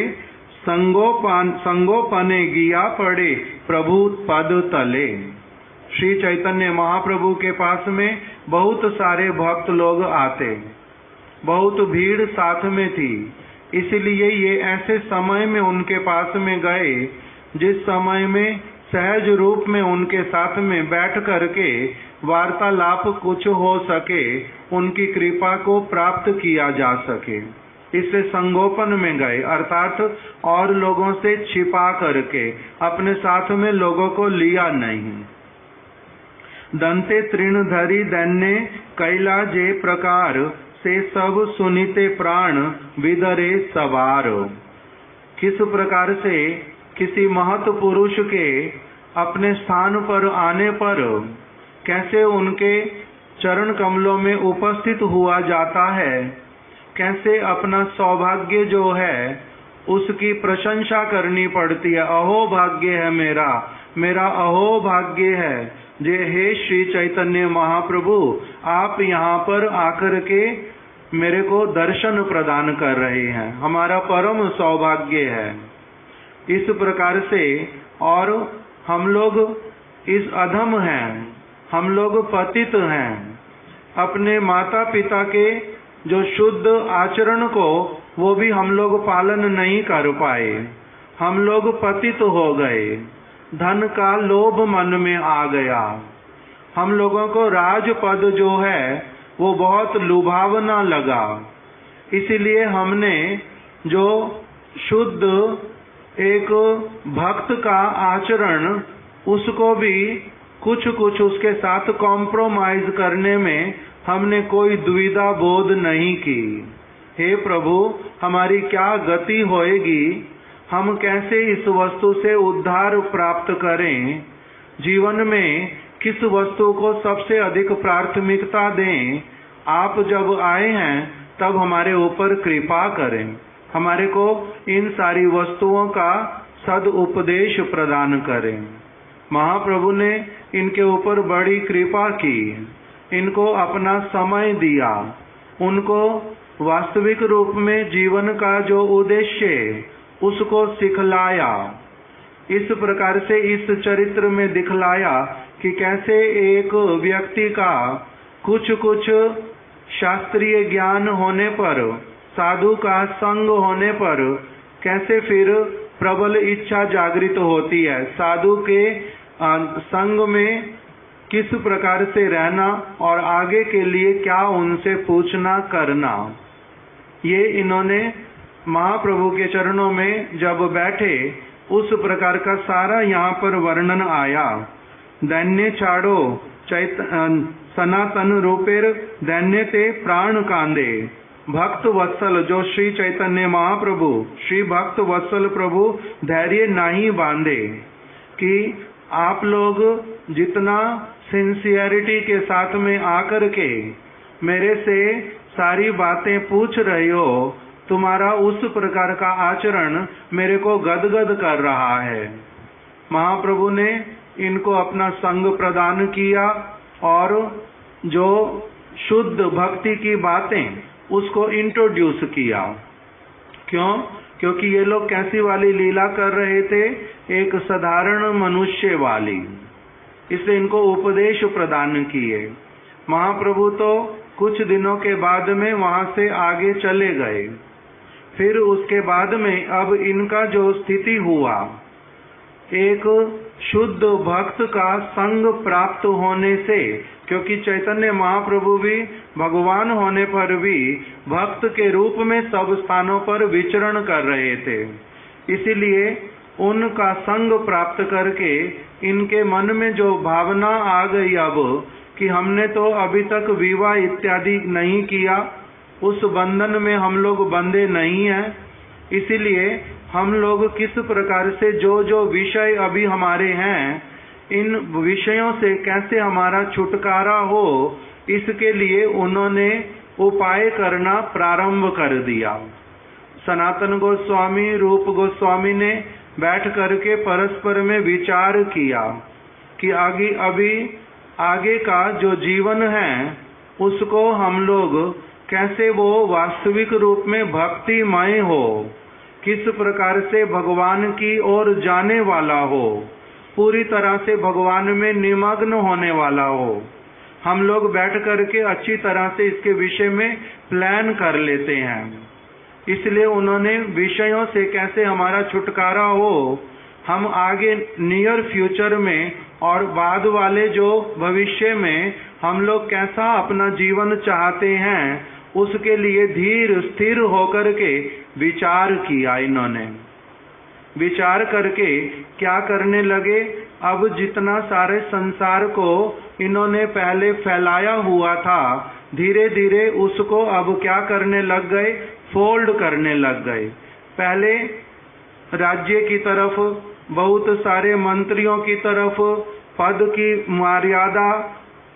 संगोपने गिया पड़े प्रभु पद तले। श्री चैतन्य महाप्रभु के पास में बहुत सारे भक्त लोग आते, बहुत भीड़ साथ में थी, इसलिए ये ऐसे समय में उनके पास में गए जिस समय में सहज रूप में उनके साथ में बैठ करके वार्तालाप कुछ हो सके, उनकी कृपा को प्राप्त किया जा सके। इससे संगोपन में गए, अर्थात और लोगों से छिपा करके, अपने साथ में लोगों को लिया नहीं। दंते तृणधरी दैन्य कैला जे प्रकार, से सब सुनिते प्राण विदरे सवार। किस प्रकार से किसी महत पुरुष के अपने स्थान पर आने पर कैसे उनके चरण कमलों में उपस्थित हुआ जाता है, कैसे अपना सौभाग्य जो है उसकी प्रशंसा करनी पड़ती है। अहो भाग्य है मेरा, मेरा अहो भाग्य है जे हे श्री चैतन्य महाप्रभु, आप यहाँ पर आकर के मेरे को दर्शन प्रदान कर रहे हैं, हमारा परम सौभाग्य है। इस प्रकार से, और हम लोग इस अधम हैं, हम लोग पतित हैं, अपने माता पिता के जो शुद्ध आचरण को वो भी हम लोग पालन नहीं कर पाए, हम लोग पतित हो गए, धन का लोभ मन में आ गया, हम लोगों को राजपद जो है वो बहुत लुभावना लगा, इसीलिए हमने जो शुद्ध एक भक्त का आचरण उसको भी कुछ कुछ उसके साथ कॉम्प्रोमाइज करने में हमने कोई दुविधा बोध नहीं की। हे प्रभु, हमारी क्या गति होएगी, हम कैसे इस वस्तु से उद्धार प्राप्त करें, जीवन में किस वस्तु को सबसे अधिक प्राथमिकता दें। आप जब आए हैं तब हमारे ऊपर कृपा करें, हमारे को इन सारी वस्तुओं का सदुपदेश प्रदान करें। महाप्रभु ने इनके ऊपर बड़ी कृपा की, इनको अपना समय दिया, उनको वास्तविक रूप में जीवन का जो उद्देश्य उसको सिखलाया। इस प्रकार से इस चरित्र में दिखलाया कि कैसे एक व्यक्ति का कुछ कुछ शास्त्रीय ज्ञान होने पर, साधु का संग होने पर कैसे फिर प्रबल इच्छा जागृत होती है। साधु के संग में किस प्रकार से रहना और आगे के लिए क्या उनसे पूछना करना, ये इन्होंने महाप्रभु के चरणों में जब बैठे उस प्रकार का सारा यहाँ पर वर्णन आया। दैन्य छाड़ो सनातन रूपेर दैन्य ते प्राण कांदे। भक्त वत्सल जो श्री चैतन्य महाप्रभु, श्री भक्त वत्सल प्रभु धैर्य नहीं बांधे, कि आप लोग जितना सिंसियरिटी के साथ में आकर के मेरे से सारी बातें पूछ रहे हो, तुम्हारा उस प्रकार का आचरण मेरे को गदगद कर रहा है। महाप्रभु ने इनको अपना संग प्रदान किया और जो शुद्ध भक्ति की बातें उसको इंट्रोड्यूस किया। क्यों? क्योंकि ये लोग कैसी वाली लीला कर रहे थे, एक साधारण मनुष्य वाली, इसलिए इनको उपदेश प्रदान किए। महाप्रभु तो कुछ दिनों के बाद में वहां से आगे चले गए। फिर उसके बाद में अब इनका जो स्थिति हुआ, एक शुद्ध भक्त का संग प्राप्त होने से, क्योंकि चैतन्य महाप्रभु भी भगवान होने पर भी भक्त के रूप में सब स्थानों पर विचरण कर रहे थे, इसीलिए उनका संग प्राप्त करके इनके मन में जो भावना आ गई अब कि हमने तो अभी तक विवाह इत्यादि नहीं किया, उस बंधन में हम लोग बंधे नहीं हैं, इसीलिए हम लोग किस प्रकार से जो जो विषय अभी हमारे हैं, इन विषयों से कैसे हमारा छुटकारा हो, इसके लिए उन्होंने उपाय करना प्रारंभ कर दिया। सनातन गोस्वामी, रूप गोस्वामी ने बैठ करके परस्पर में विचार किया कि आगे का जो जीवन है उसको हम लोग कैसे वो वास्तविक रूप में भक्तिमय हो, किस प्रकार से भगवान की ओर जाने वाला हो, पूरी तरह से भगवान में निमग्न होने वाला हो। हम लोग बैठ करके अच्छी तरह से इसके विषय में प्लान कर लेते हैं। इसलिए उन्होंने विषयों से कैसे हमारा छुटकारा हो, हम आगे नियर फ्यूचर में और बाद वाले जो भविष्य में हम लोग कैसा अपना जीवन चाहते हैं, उसके लिए धीर स्थिर होकर के विचार किया। इन्होंने विचार करके क्या करने लगे, अब जितना सारे संसार को इन्होंने पहले फैलाया हुआ था, धीरे धीरे उसको अब क्या करने लग गए, फोल्ड करने लग गए। पहले राज्य की तरफ, बहुत सारे मंत्रियों की तरफ, पद की मर्यादा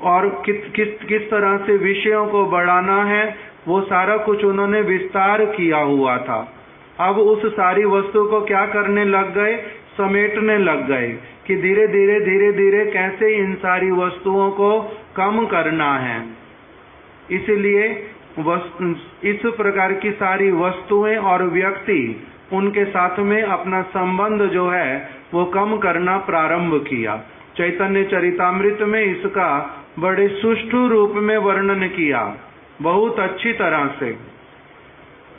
और किस तरह से विषयों को बढ़ाना है, वो सारा कुछ उन्होंने विस्तार किया हुआ था। अब उस सारी वस्तु को क्या करने लग गए, समेटने लग गए कि धीरे धीरे कैसे इन सारी वस्तुओं को कम करना है। इसलिए इस प्रकार की सारी वस्तुएं और व्यक्ति, उनके साथ में अपना संबंध जो है वो कम करना प्रारंभ किया। चैतन्य चरितामृत में इसका बड़े सुष्ठु रूप में वर्णन किया, बहुत अच्छी तरह से।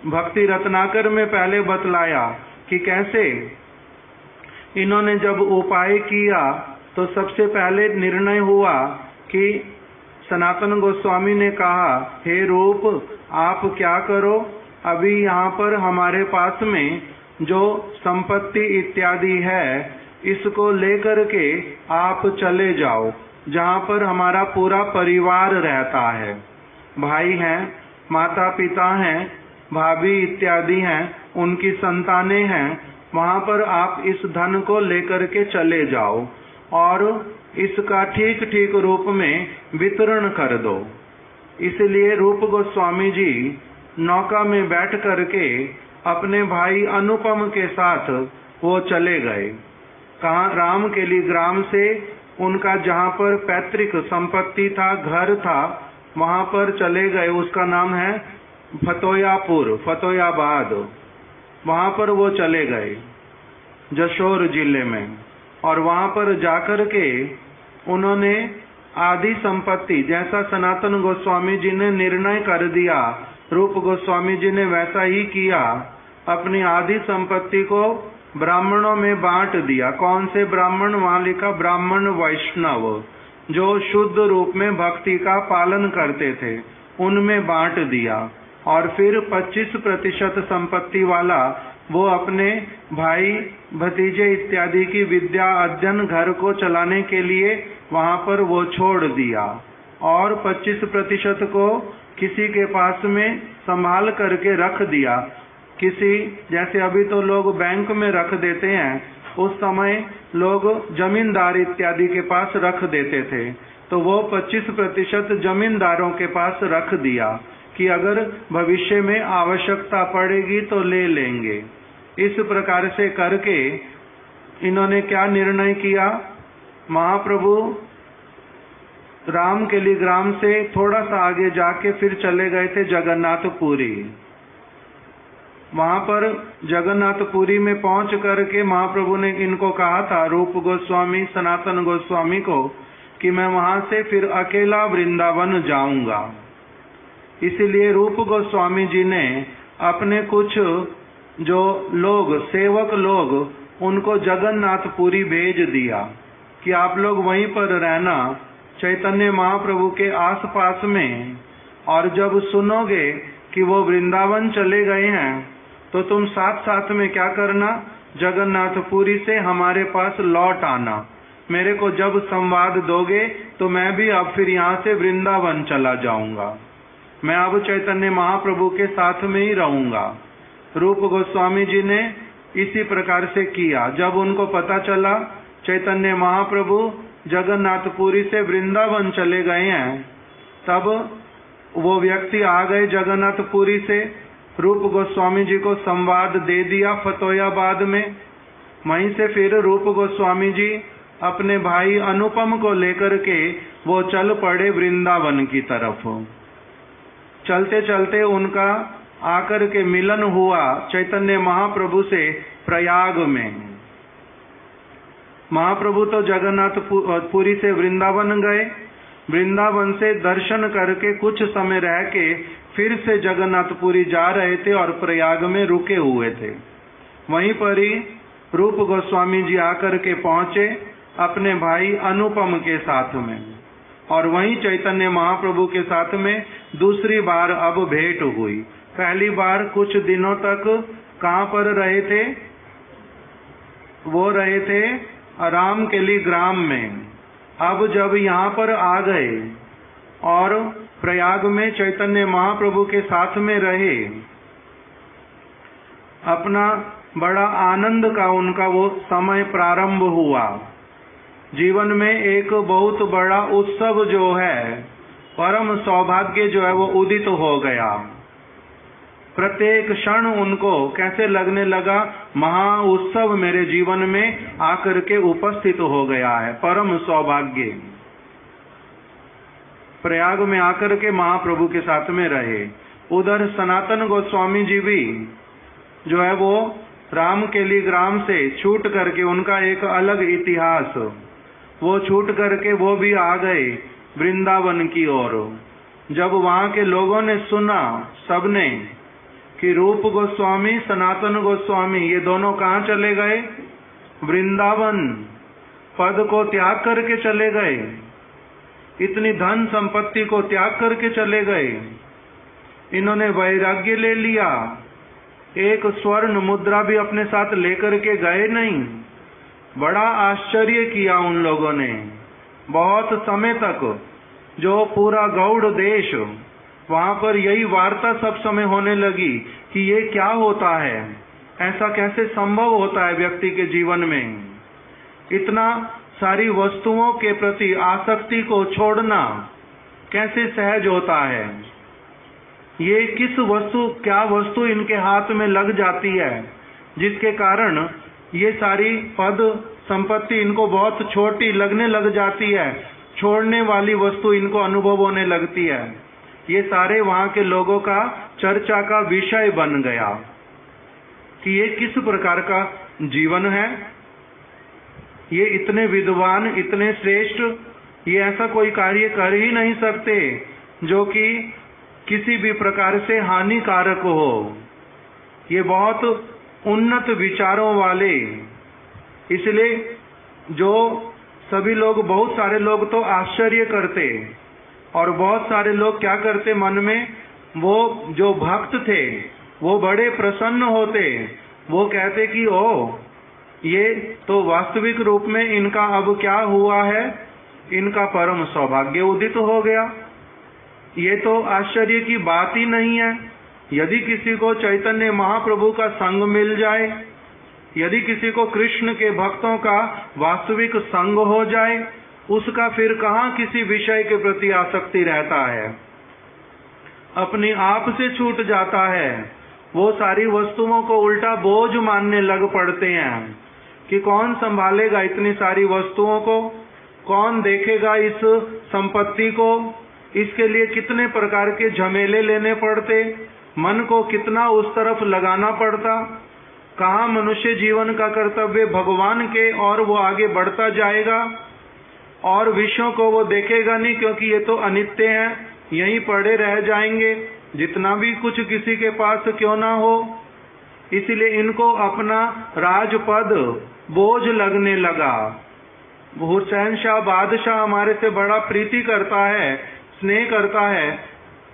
भक्ति रत्नाकर में पहले बतलाया कि कैसे इन्होंने जब उपाय किया तो सबसे पहले निर्णय हुआ कि सनातन गोस्वामी ने कहा, हे रूप, आप क्या करो, अभी यहाँ पर हमारे पास में जो संपत्ति इत्यादि है, इसको लेकर के आप चले जाओ, जहाँ पर हमारा पूरा परिवार रहता है, भाई हैं, माता पिता हैं, भाभी इत्यादि हैं, उनकी संतानें हैं, वहाँ पर आप इस धन को लेकर के चले जाओ और इसका ठीक ठीक रूप में वितरण कर दो। इसलिए रूप गोस्वामी जी नौका में बैठ करके अपने भाई अनुपम के साथ वो चले गए। कहाँ? रामकेली ग्राम से उनका जहाँ पर पैतृक संपत्ति था, घर था, वहाँ पर चले गए। उसका नाम है फतोयापुर, फतोयाबाद। वहाँ पर वो चले गए जशोर जिले में, और वहाँ पर जाकर के उन्होंने आदि संपत्ति, जैसा सनातन गोस्वामी जी ने निर्णय कर दिया, रूप गोस्वामी जी ने वैसा ही किया। अपनी आदि संपत्ति को ब्राह्मणों में बांट दिया। कौन से ब्राह्मण? वहां लिखा ब्राह्मण वैष्णव, जो शुद्ध रूप में भक्ति का पालन करते थे, उनमें बांट दिया। और फिर 25% संपत्ति वाला वो अपने भाई भतीजे इत्यादि की विद्या अध्ययन घर को चलाने के लिए वहां पर वो छोड़ दिया। और 25% को किसी के पास में संभाल करके रख दिया। किसी, जैसे अभी तो लोग बैंक में रख देते हैं, उस समय लोग जमींदार इत्यादि के पास रख देते थे, तो वो 25% जमींदारों के पास रख दिया कि अगर भविष्य में आवश्यकता पड़ेगी तो ले लेंगे। इस प्रकार से करके इन्होंने क्या निर्णय किया? महाप्रभु रामकेली ग्राम से थोड़ा सा आगे जाके फिर चले गए थे जगन्नाथपुरी। वहां पर जगन्नाथपुरी में पहुंच करके महाप्रभु ने इनको कहा था, रूप गोस्वामी सनातन गोस्वामी को, कि मैं वहां से फिर अकेला वृंदावन जाऊंगा। इसीलिए रूप गोस्वामी जी ने अपने कुछ जो लोग, सेवक लोग, उनको जगन्नाथपुरी भेज दिया कि आप लोग वहीं पर रहना, चैतन्य महाप्रभु के आसपास में, और जब सुनोगे कि वो वृंदावन चले गए हैं तो तुम साथ साथ में क्या करना, जगन्नाथपुरी से हमारे पास लौट आना। मेरे को जब संवाद दोगे तो मैं भी अब फिर यहाँ से वृंदावन चला जाऊंगा, मैं अब चैतन्य महाप्रभु के साथ में ही रहूंगा। रूप गोस्वामी जी ने इसी प्रकार से किया। जब उनको पता चला चैतन्य महाप्रभु जगन्नाथपुरी से वृंदावन चले गए हैं, तब वो व्यक्ति आ गए जगन्नाथपुरी से, रूप गोस्वामी जी को संवाद दे दिया फतोयाबाद में। वहीं से फिर रूप गोस्वामी जी अपने भाई अनुपम को लेकर के वो चल पड़े वृंदावन की तरफ। चलते चलते उनका आकर के मिलन हुआ चैतन्य महाप्रभु से प्रयाग में। महाप्रभु तो जगन्नाथपुरी से वृंदावन गए, वृंदावन से दर्शन करके कुछ समय रह के फिर से जगन्नाथपुरी जा रहे थे और प्रयाग में रुके हुए थे। वहीं पर ही रूप गोस्वामी जी आकर के पहुंचे अपने भाई अनुपम के साथ में, और वहीं चैतन्य महाप्रभु के साथ में दूसरी बार अब भेंट हुई। पहली बार कुछ दिनों तक कहाँ पर रहे थे? वो रहे थे रामकेली ग्राम में। अब जब यहाँ पर आ गए और प्रयाग में चैतन्य महाप्रभु के साथ में रहे, अपना बड़ा आनंद का उनका वो समय प्रारंभ हुआ। जीवन में एक बहुत बड़ा उत्सव जो है, परम सौभाग्य जो है वो उदित हो गया। प्रत्येक क्षण उनको कैसे लगने लगा, महा उत्सव मेरे जीवन में आकर के उपस्थित हो गया है, परम सौभाग्य। प्रयाग में आकर के महाप्रभु के साथ में रहे। उधर सनातन गोस्वामी जी भी जो है वो रामकेली ग्राम से छूट करके, उनका एक अलग इतिहास, वो छूट करके वो भी आ गए वृंदावन की ओर। जब वहां के लोगों ने सुना, सबने, कि रूप गोस्वामी सनातन गोस्वामी ये दोनों कहाँ चले गए? वृंदावन पद को त्याग करके चले गए, इतनी धन संपत्ति को त्याग करके चले गए। इन्होंने वैराग्य ले लिया, एक स्वर्ण मुद्रा भी अपने साथ लेकर के गए नहीं। बड़ा आश्चर्य किया उन लोगों ने। बहुत समय तक जो पूरा गौड़ देश, वहां पर यही वार्ता सब समय होने लगी कि ये क्या होता है, ऐसा कैसे संभव होता है व्यक्ति के जीवन में, इतना सारी वस्तुओं के प्रति आसक्ति को छोड़ना कैसे सहज होता है। ये किस वस्तु, क्या वस्तु इनके हाथ में लग जाती है जिसके कारण ये सारी पद संपत्ति इनको बहुत छोटी लगने लग जाती है, छोड़ने वाली वस्तु इनको अनुभव होने लगती है। ये सारे वहां के लोगों का चर्चा का विषय बन गया कि ये किस प्रकार का जीवन है, ये इतने विद्वान, इतने श्रेष्ठ, ये ऐसा कोई कार्य कर ही नहीं सकते जो कि किसी भी प्रकार से हानिकारक हो। ये बहुत उन्नत विचारों वाले। इसलिए जो सभी लोग, बहुत सारे लोग तो आश्चर्य करते और बहुत सारे लोग क्या करते मन में, वो जो भक्त थे वो बड़े प्रसन्न होते। वो कहते कि ओ, ये तो वास्तविक रूप में इनका अब क्या हुआ है, इनका परम सौभाग्य उदित हो गया। ये तो आश्चर्य की बात ही नहीं है। यदि किसी को चैतन्य महाप्रभु का संग मिल जाए, यदि किसी को कृष्ण के भक्तों का वास्तविक संग हो जाए, उसका फिर कहाँ किसी विषय के प्रति आसक्ति रहता है, अपने आप से छूट जाता है। वो सारी वस्तुओं को उल्टा बोझ मानने लग पड़ते हैं कि कौन संभालेगा इतनी सारी वस्तुओं को, कौन देखेगा इस संपत्ति को, इसके लिए कितने प्रकार के झमेले लेने पड़ते, मन को कितना उस तरफ लगाना पड़ता। कहाँ मनुष्य जीवन का कर्तव्य भगवान के और वो आगे बढ़ता जाएगा और विषयों को वो देखेगा नहीं, क्योंकि ये तो अनित्य हैं, यहीं पड़े रह जाएंगे, जितना भी कुछ किसी के पास क्यों ना हो। इसलिए इनको अपना राजपद बोझ लगने लगा। हुसैन शाह बादशाह हमारे से बड़ा प्रीति करता है, स्नेह करता है।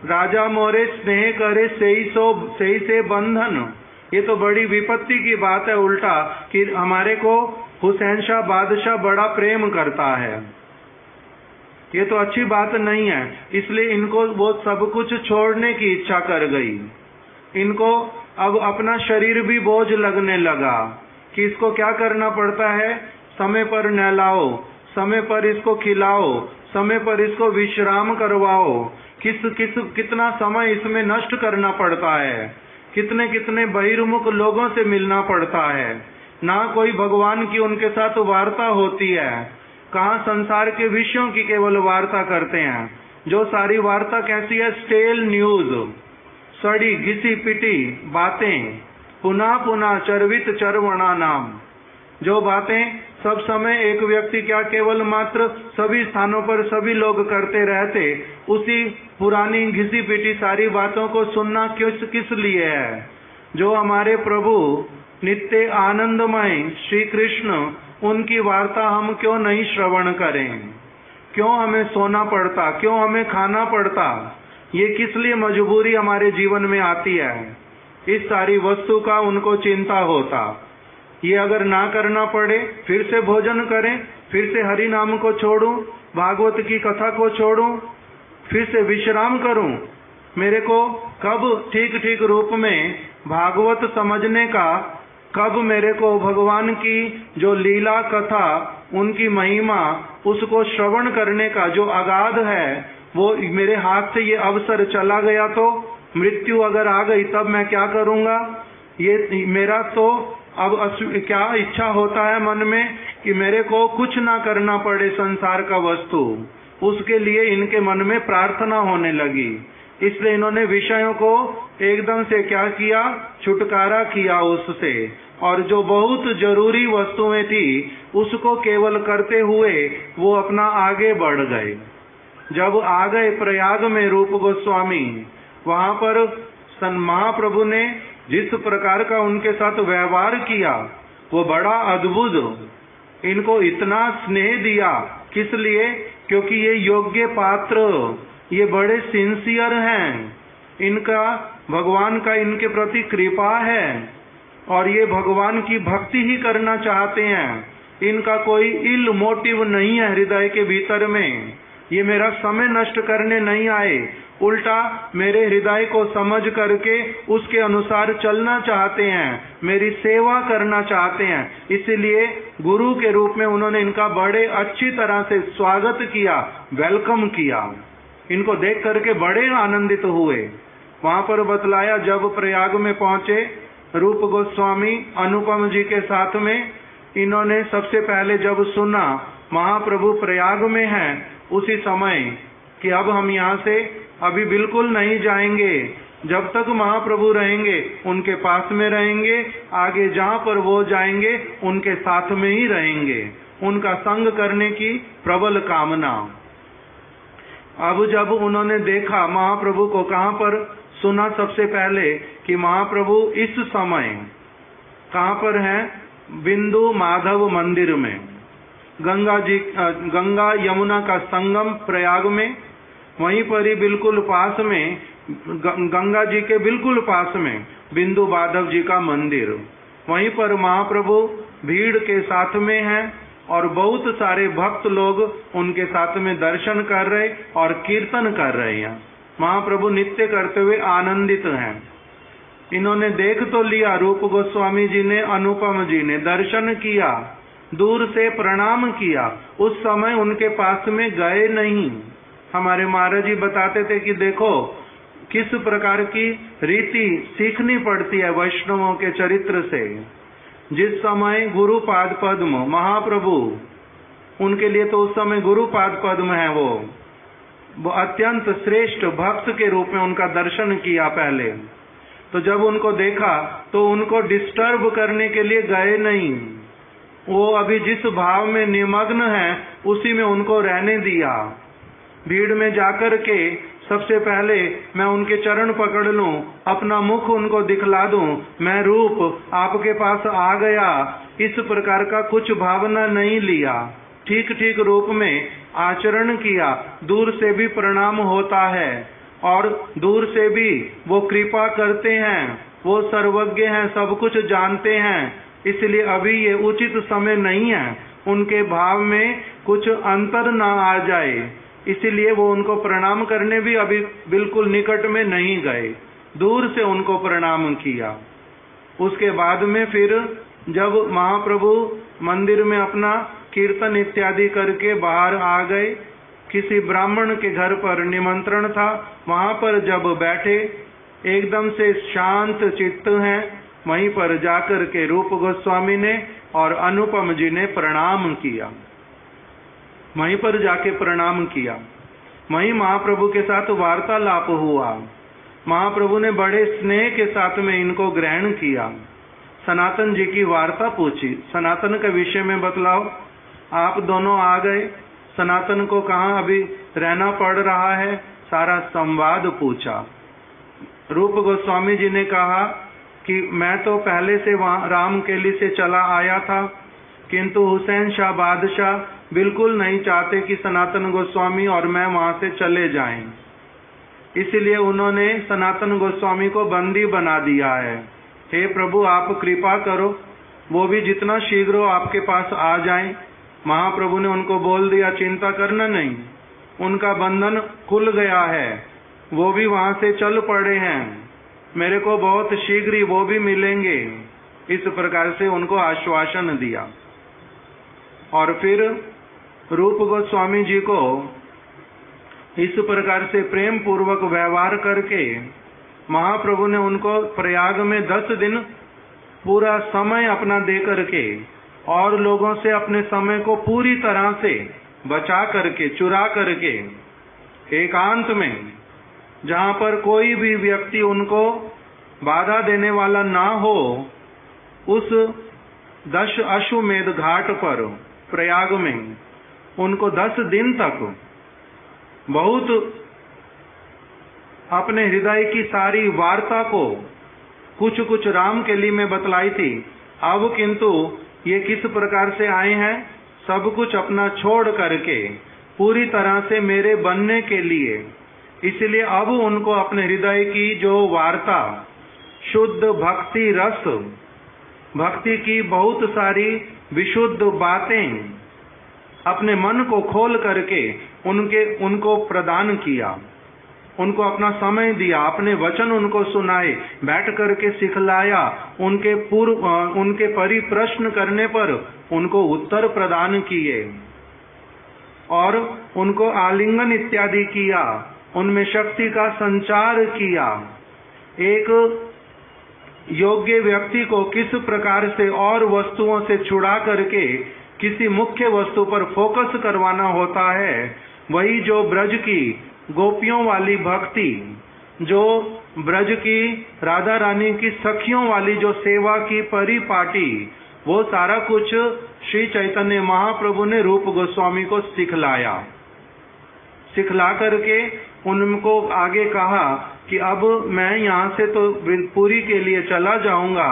राजा मोरे स्नेह करे सही से बंधन। ये तो बड़ी विपत्ति की बात है उल्टा, कि हमारे को हुसैन शाह बादशाह बड़ा प्रेम करता है। ये तो अच्छी बात नहीं है। इसलिए इनको वो सब कुछ छोड़ने की इच्छा कर गई। इनको अब अपना शरीर भी बोझ लगने लगा कि इसको क्या करना पड़ता है, समय पर नहलाओ, समय पर इसको खिलाओ, समय पर इसको विश्राम करवाओ। कितना समय इसमें नष्ट करना पड़ता है, कितने कितने बहिर्मुख लोगों से मिलना पड़ता है, ना कोई भगवान की उनके साथ वार्ता होती है, कहाँ संसार के विषयों की केवल वार्ता करते हैं। जो सारी वार्ता कैसी है, स्टेल न्यूज, सड़ी घिसी पिटी बातें, पुनः पुनः चर्वित चरवणा नाम। जो बातें सब समय एक व्यक्ति क्या केवल मात्र सभी स्थानों पर सभी लोग करते रहते, उसी पुरानी घिसी पिटी सारी बातों को सुनना किस लिए है। जो हमारे प्रभु नित्य आनंदमय श्री कृष्ण, उनकी वार्ता हम क्यों नहीं श्रवण करें? क्यों हमें सोना पड़ता, क्यों हमें खाना पड़ता? ये किस लिए मजबूरी हमारे जीवन में आती है? इस सारी वस्तु का उनको चिंता होता। ये अगर ना करना पड़े, फिर से भोजन करें, फिर से हरि नाम को छोड़ूं, भागवत की कथा को छोड़ूं, फिर से विश्राम करूं। मेरे को कब ठीक ठीक रूप में भागवत समझने का, कब मेरे को भगवान की जो लीला कथा, उनकी महिमा, उसको श्रवण करने का जो अगाध है, वो मेरे हाथ से ये अवसर चला गया तो मृत्यु अगर आ गई तब मैं क्या करूंगा? ये मेरा तो अब क्या इच्छा होता है मन में कि मेरे को कुछ ना करना पड़े संसार का वस्तु। उसके लिए इनके मन में प्रार्थना होने लगी। इसलिए इन्होंने विषयों को एकदम से क्या किया, छुटकारा किया उससे, और जो बहुत जरूरी वस्तुएं थी उसको केवल करते हुए वो अपना आगे बढ़ गए। जब आ गए प्रयाग में रूप गोस्वामी, वहां पर महाप्रभु ने जिस प्रकार का उनके साथ व्यवहार किया वो बड़ा अद्भुत। इनको इतना स्नेह दिया, किस लिए? क्योंकि ये योग्य पात्र, ये बड़े सिंसियर हैं, इनका भगवान का इनके प्रति कृपा है और ये भगवान की भक्ति ही करना चाहते हैं। इनका कोई इल मोटिव नहीं है हृदय के भीतर में। ये मेरा समय नष्ट करने नहीं आए, उल्टा मेरे हृदय को समझ करके उसके अनुसार चलना चाहते हैं, मेरी सेवा करना चाहते हैं। इसीलिए गुरु के रूप में उन्होंने इनका बड़े अच्छी तरह से स्वागत किया, वेलकम किया। इनको देख करके बड़े आनंदित हुए। वहां पर बतलाया, जब प्रयाग में पहुंचे रूप गोस्वामी अनुपम जी के साथ में, इन्होंने सबसे पहले जब सुना महाप्रभु प्रयाग में हैं, उसी समय कि अब हम यहाँ से अभी बिल्कुल नहीं जाएंगे, जब तक महाप्रभु रहेंगे उनके पास में रहेंगे, आगे जहाँ पर वो जाएंगे उनके साथ में ही रहेंगे, उनका संग करने की प्रबल कामना। अब जब उन्होंने देखा महाप्रभु को, कहाँ पर सुना सबसे पहले कि महाप्रभु इस समय कहाँ पर है? बिंदु माधव मंदिर में। गंगा यमुना का संगम प्रयाग में, वहीं पर ही बिल्कुल पास में, गंगा जी के बिल्कुल पास में बिंदु माधव जी का मंदिर। वहीं पर महाप्रभु भीड़ के साथ में हैं और बहुत सारे भक्त लोग उनके साथ में दर्शन कर रहे और कीर्तन कर रहे हैं। महाप्रभु नित्य करते हुए आनंदित हैं। इन्होंने देख तो लिया, रूप गोस्वामी जी ने, अनुपम जी ने दर्शन किया, दूर से प्रणाम किया, उस समय उनके पास में गए नहीं। हमारे महाराज जी बताते थे कि देखो किस प्रकार की रीति सीखनी पड़ती है वैष्णवों के चरित्र से। जिस समय गुरुपाद पद्म महाप्रभु, उनके लिए तो उस समय गुरुपाद पद्म है, वो अत्यंत श्रेष्ठ भक्त के रूप में उनका दर्शन किया पहले। तो जब उनको देखा तो उनको डिस्टर्ब करने के लिए गए नहीं, वो अभी जिस भाव में निमग्न है उसी में उनको रहने दिया। भीड़ में जाकर के सबसे पहले मैं उनके चरण पकड़ लूं, अपना मुख उनको दिखला दूं, मैं रूप आपके पास आ गया, इस प्रकार का कुछ भावना नहीं लिया। ठीक ठीक रूप में आचरण किया। दूर से भी प्रणाम होता है और दूर से भी वो कृपा करते हैं, वो सर्वज्ञ हैं, सब कुछ जानते हैं, इसलिए अभी ये उचित समय नहीं है उनके भाव में कुछ अंतर ना आ जाए, इसलिए वो उनको प्रणाम करने भी अभी बिल्कुल निकट में नहीं गए, दूर से उनको प्रणाम किया। उसके बाद में फिर जब महाप्रभु मंदिर में अपना कीर्तन इत्यादि करके बाहर आ गए, किसी ब्राह्मण के घर पर निमंत्रण था, वहां पर जब बैठे एकदम से शांत चित्त हैं, वहीं पर जाकर के रूप गोस्वामी ने और अनुपम जी ने प्रणाम किया, वहीं पर जाके प्रणाम किया। वहीं महाप्रभु के साथ वार्तालाप हुआ। महाप्रभु ने बड़े स्नेह के साथ में इनको ग्रहण किया। सनातन जी की वार्ता पूछी, सनातन के विषय में बतलाओ। आप दोनों आ गए, सनातन को कहाँ अभी रहना पड़ रहा है, सारा संवाद पूछा। रूप गोस्वामी जी ने कहा कि मैं तो पहले से वहाँ रामकेली से चला आया था, किंतु हुसैन शाह बादशाह बिल्कुल नहीं चाहते कि सनातन गोस्वामी और मैं वहां से चले जाएं, इसलिए उन्होंने सनातन गोस्वामी को बंदी बना दिया है। हे प्रभु आप कृपा करो, वो भी जितना शीघ्र आपके पास आ जाएं। महाप्रभु ने उनको बोल दिया चिंता करना नहीं, उनका बंधन खुल गया है, वो भी वहां से चल पड़े हैं, मेरे को बहुत शीघ्र ही वो भी मिलेंगे। इस प्रकार से उनको आश्वासन दिया। और फिर रूप गोस्वामी जी को इस प्रकार से प्रेम पूर्वक व्यवहार करके महाप्रभु ने उनको प्रयाग में 10 दिन पूरा समय अपना दे करके और लोगों से अपने समय को पूरी तरह से बचा करके, चुरा करके, एकांत में, जहां पर कोई भी व्यक्ति उनको बाधा देने वाला ना हो, उस 10 अश्वमेध घाट पर प्रयाग में उनको 10 दिन तक बहुत अपने हृदय की सारी वार्ता को कुछ कुछ रामकेली में बतलाई थी। अब किंतु ये किस प्रकार से आए हैं, सब कुछ अपना छोड़ करके पूरी तरह से मेरे बनने के लिए, इसलिए अब उनको अपने हृदय की जो वार्ता, शुद्ध भक्ति रस, भक्ति की बहुत सारी विशुद्ध बातें अपने मन को खोल करके उनको प्रदान किया, उनको अपना समय दिया, अपने वचन उनको सुनाए, बैठ करके सिखलाया, उनके परिप्रश्न करने पर उनको उत्तर प्रदान किए और उनको आलिंगन इत्यादि किया, उनमें शक्ति का संचार किया। एक योग्य व्यक्ति को किस प्रकार से और वस्तुओं से छुड़ा करके किसी मुख्य वस्तु पर फोकस करवाना होता है, वही जो ब्रज की गोपियों वाली भक्ति, जो ब्रज की राधा रानी की सखियों वाली जो सेवा की परिपाटी, वो सारा कुछ श्री चैतन्य महाप्रभु ने रूप गोस्वामी को सिखलाया। सिखला करके उनको आगे कहा कि अब मैं यहाँ से तो पुरी के लिए चला जाऊंगा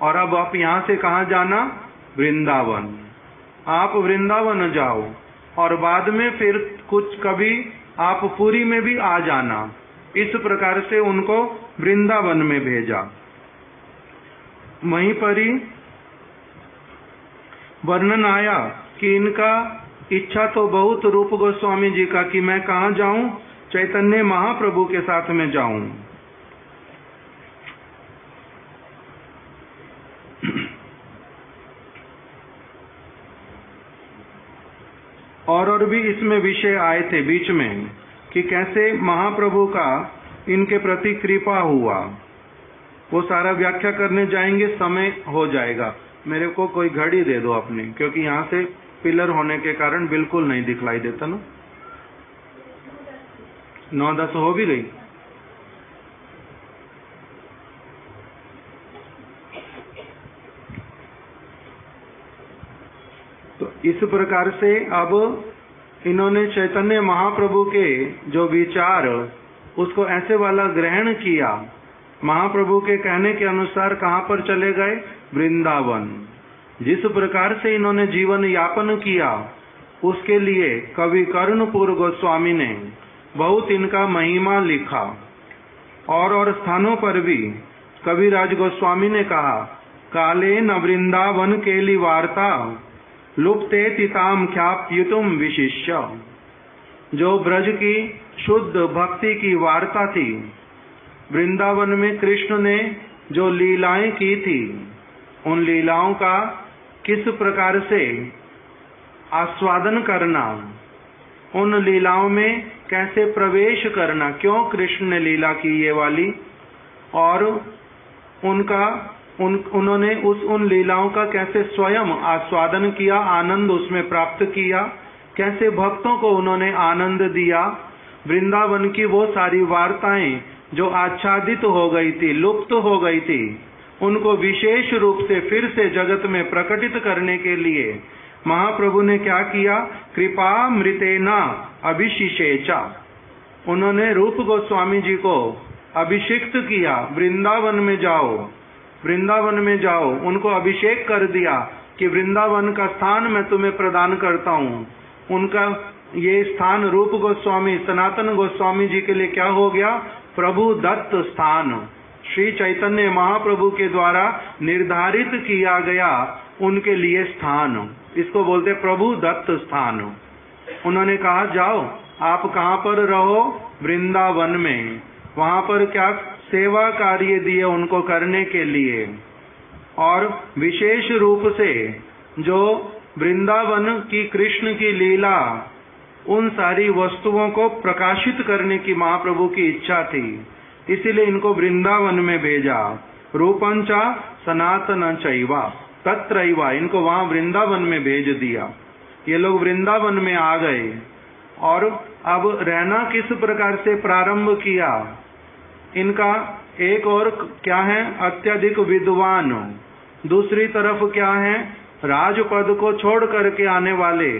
और अब आप यहाँ से कहाँ जाना? वृंदावन। आप वृंदावन जाओ और बाद में फिर कुछ कभी आप पुरी में भी आ जाना। इस प्रकार से उनको वृंदावन में भेजा। वहीं पर ही वर्णन आया कि इनका इच्छा तो बहुत रूप गोस्वामी जी का कि मैं कहाँ जाऊं? चैतन्य महाप्रभु के साथ में जाऊं। और भी इसमें विषय आए थे बीच में कि कैसे महाप्रभु का इनके प्रति कृपा हुआ। वो सारा व्याख्या करने जाएंगे, समय हो जाएगा। मेरे को कोई घड़ी दे दो अपनी, क्योंकि यहाँ से पिलर होने के कारण बिल्कुल नहीं दिखलाई देता ना। 9:10 हो भी गई। तो इस प्रकार से अब इन्होंने चैतन्य महाप्रभु के जो विचार उसको ऐसे वाला ग्रहण किया। महाप्रभु के कहने के अनुसार कहाँ पर चले गए? वृंदावन। जिस प्रकार से इन्होंने जीवन यापन किया उसके लिए कवि कर्णपुर गोस्वामी ने बहुत इनका महिमा लिखा। और स्थानों पर भी कविराज गोस्वामी ने कहा, काले न वृंदावन केली वार्ता लुप्ते तिताम ख्याप्युतुम विशिष्य। जो ब्रज की शुद्ध भक्ति की वार्ता थी, वृंदावन में कृष्ण ने जो लीलाएं की थी, उन लीलाओं का किस प्रकार से आस्वादन करना, उन लीलाओं में कैसे प्रवेश करना, क्यों कृष्ण ने लीला की ये वाली, और उन्होंने उन लीलाओं का कैसे स्वयं आस्वादन किया, आनंद उसमें प्राप्त किया, कैसे भक्तों को उन्होंने आनंद दिया। वृंदावन की वो सारी वार्ताएं जो आच्छादित हो गई थी, लुप्त हो गई थी, उनको विशेष रूप से फिर से जगत में प्रकटित करने के लिए महाप्रभु ने क्या किया? कृपा मृतेना अभिषिषेचा। उन्होंने रूप गोस्वामी जी को अभिषिक्त किया, वृंदावन में जाओ, वृंदावन में जाओ। उनको अभिषेक कर दिया कि वृंदावन का स्थान मैं तुम्हें प्रदान करता हूँ। उनका ये स्थान रूप गोस्वामी सनातन गोस्वामी जी के लिए क्या हो गया? प्रभु दत्त स्थान। श्री चैतन्य महाप्रभु के द्वारा निर्धारित किया गया उनके लिए स्थान, इसको बोलते प्रभु दत्त स्थान। उन्होंने कहा जाओ, आप कहाँ पर रहो? वृंदावन में। वहाँ पर क्या सेवा कार्य दिए उनको करने के लिए, और विशेष रूप से जो वृंदावन की कृष्ण की लीला, उन सारी वस्तुओं को प्रकाशित करने की महाप्रभु की इच्छा थी, इसीलिए इनको वृंदावन में भेजा। रूपंचा सनातन चैवा तत्रैवा, इनको वहां वृंदावन में भेज दिया। ये लोग वृंदावन में आ गए और अब रहना किस प्रकार से प्रारंभ किया? इनका एक और क्या है? अत्यधिक विद्वान। दूसरी तरफ क्या है? राजपद को छोड़ करके आने वाले,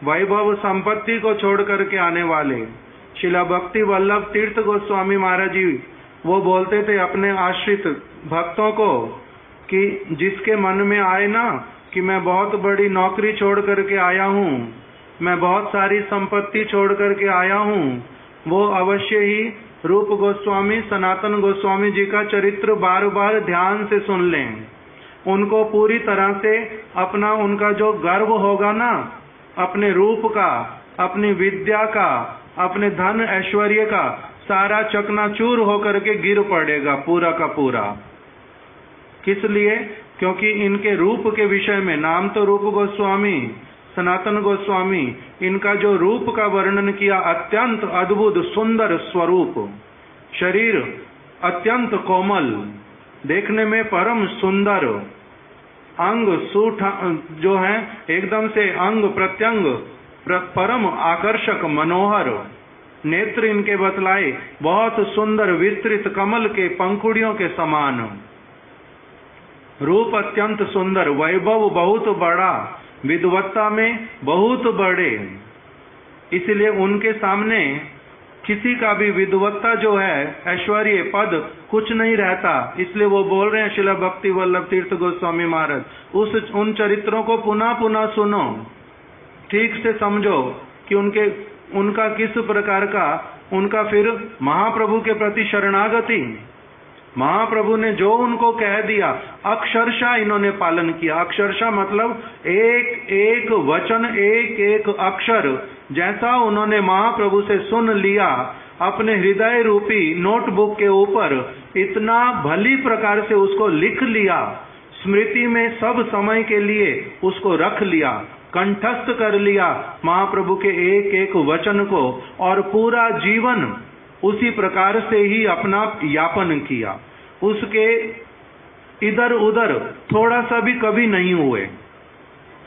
वैभव संपत्ति को छोड़ करके आने वाले। शिला भक्ति वल्लभ तीर्थ गोस्वामी महाराज जी वो बोलते थे अपने आश्रित भक्तों को कि जिसके मन में आए ना कि मैं बहुत बड़ी नौकरी छोड़ करके आया हूँ, मैं बहुत सारी संपत्ति छोड़ करके आया हूँ, वो अवश्य ही रूप गोस्वामी सनातन गोस्वामी जी का चरित्र बार बार ध्यान से सुन लें। उनको पूरी तरह से अपना उनका जो गर्व होगा ना, अपने रूप का, अपनी विद्या का, अपने धन ऐश्वर्य का, सारा चकनाचूर होकर के गिर पड़ेगा पूरा का पूरा। किस लिए? क्योंकि इनके रूप के विषय में, नाम तो रूप गोस्वामी सनातन गोस्वामी, इनका जो रूप का वर्णन किया, अत्यंत अद्भुत सुंदर स्वरूप, शरीर अत्यंत कोमल, देखने में परम सुंदर, अंग सूठ जो है एकदम से अंग प्रत्यंग परम आकर्षक मनोहर, नेत्र इनके बतलाए बहुत सुंदर विस्तृत कमल के पंखुड़ियों के समान, रूप अत्यंत सुंदर, वैभव बहुत बड़ा, विद्वत्ता में बहुत बड़े। इसलिए उनके सामने किसी का भी विद्वत्ता जो है, ऐश्वर्य, पद कुछ नहीं रहता। इसलिए वो बोल रहे हैं श्रील भक्ति वल्लभ तीर्थ गोस्वामी महाराज, उन चरित्रों को पुनः पुनः सुनो, ठीक से समझो कि उनका किस प्रकार का, उनका फिर महाप्रभु के प्रति शरणागति, महाप्रभु ने जो उनको कह दिया अक्षरशः इन्होंने पालन किया। अक्षरशः मतलब एक एक वचन, एक एक अक्षर जैसा उन्होंने महाप्रभु से सुन लिया, अपने हृदय रूपी नोटबुक के ऊपर इतना भली प्रकार से उसको लिख लिया, स्मृति में सब समय के लिए उसको रख लिया, कंठस्थ कर लिया महाप्रभु के एक एक वचन को, और पूरा जीवन उसी प्रकार से ही अपना यापन किया। उसके इधर उधर थोड़ा सा भी कभी नहीं हुए।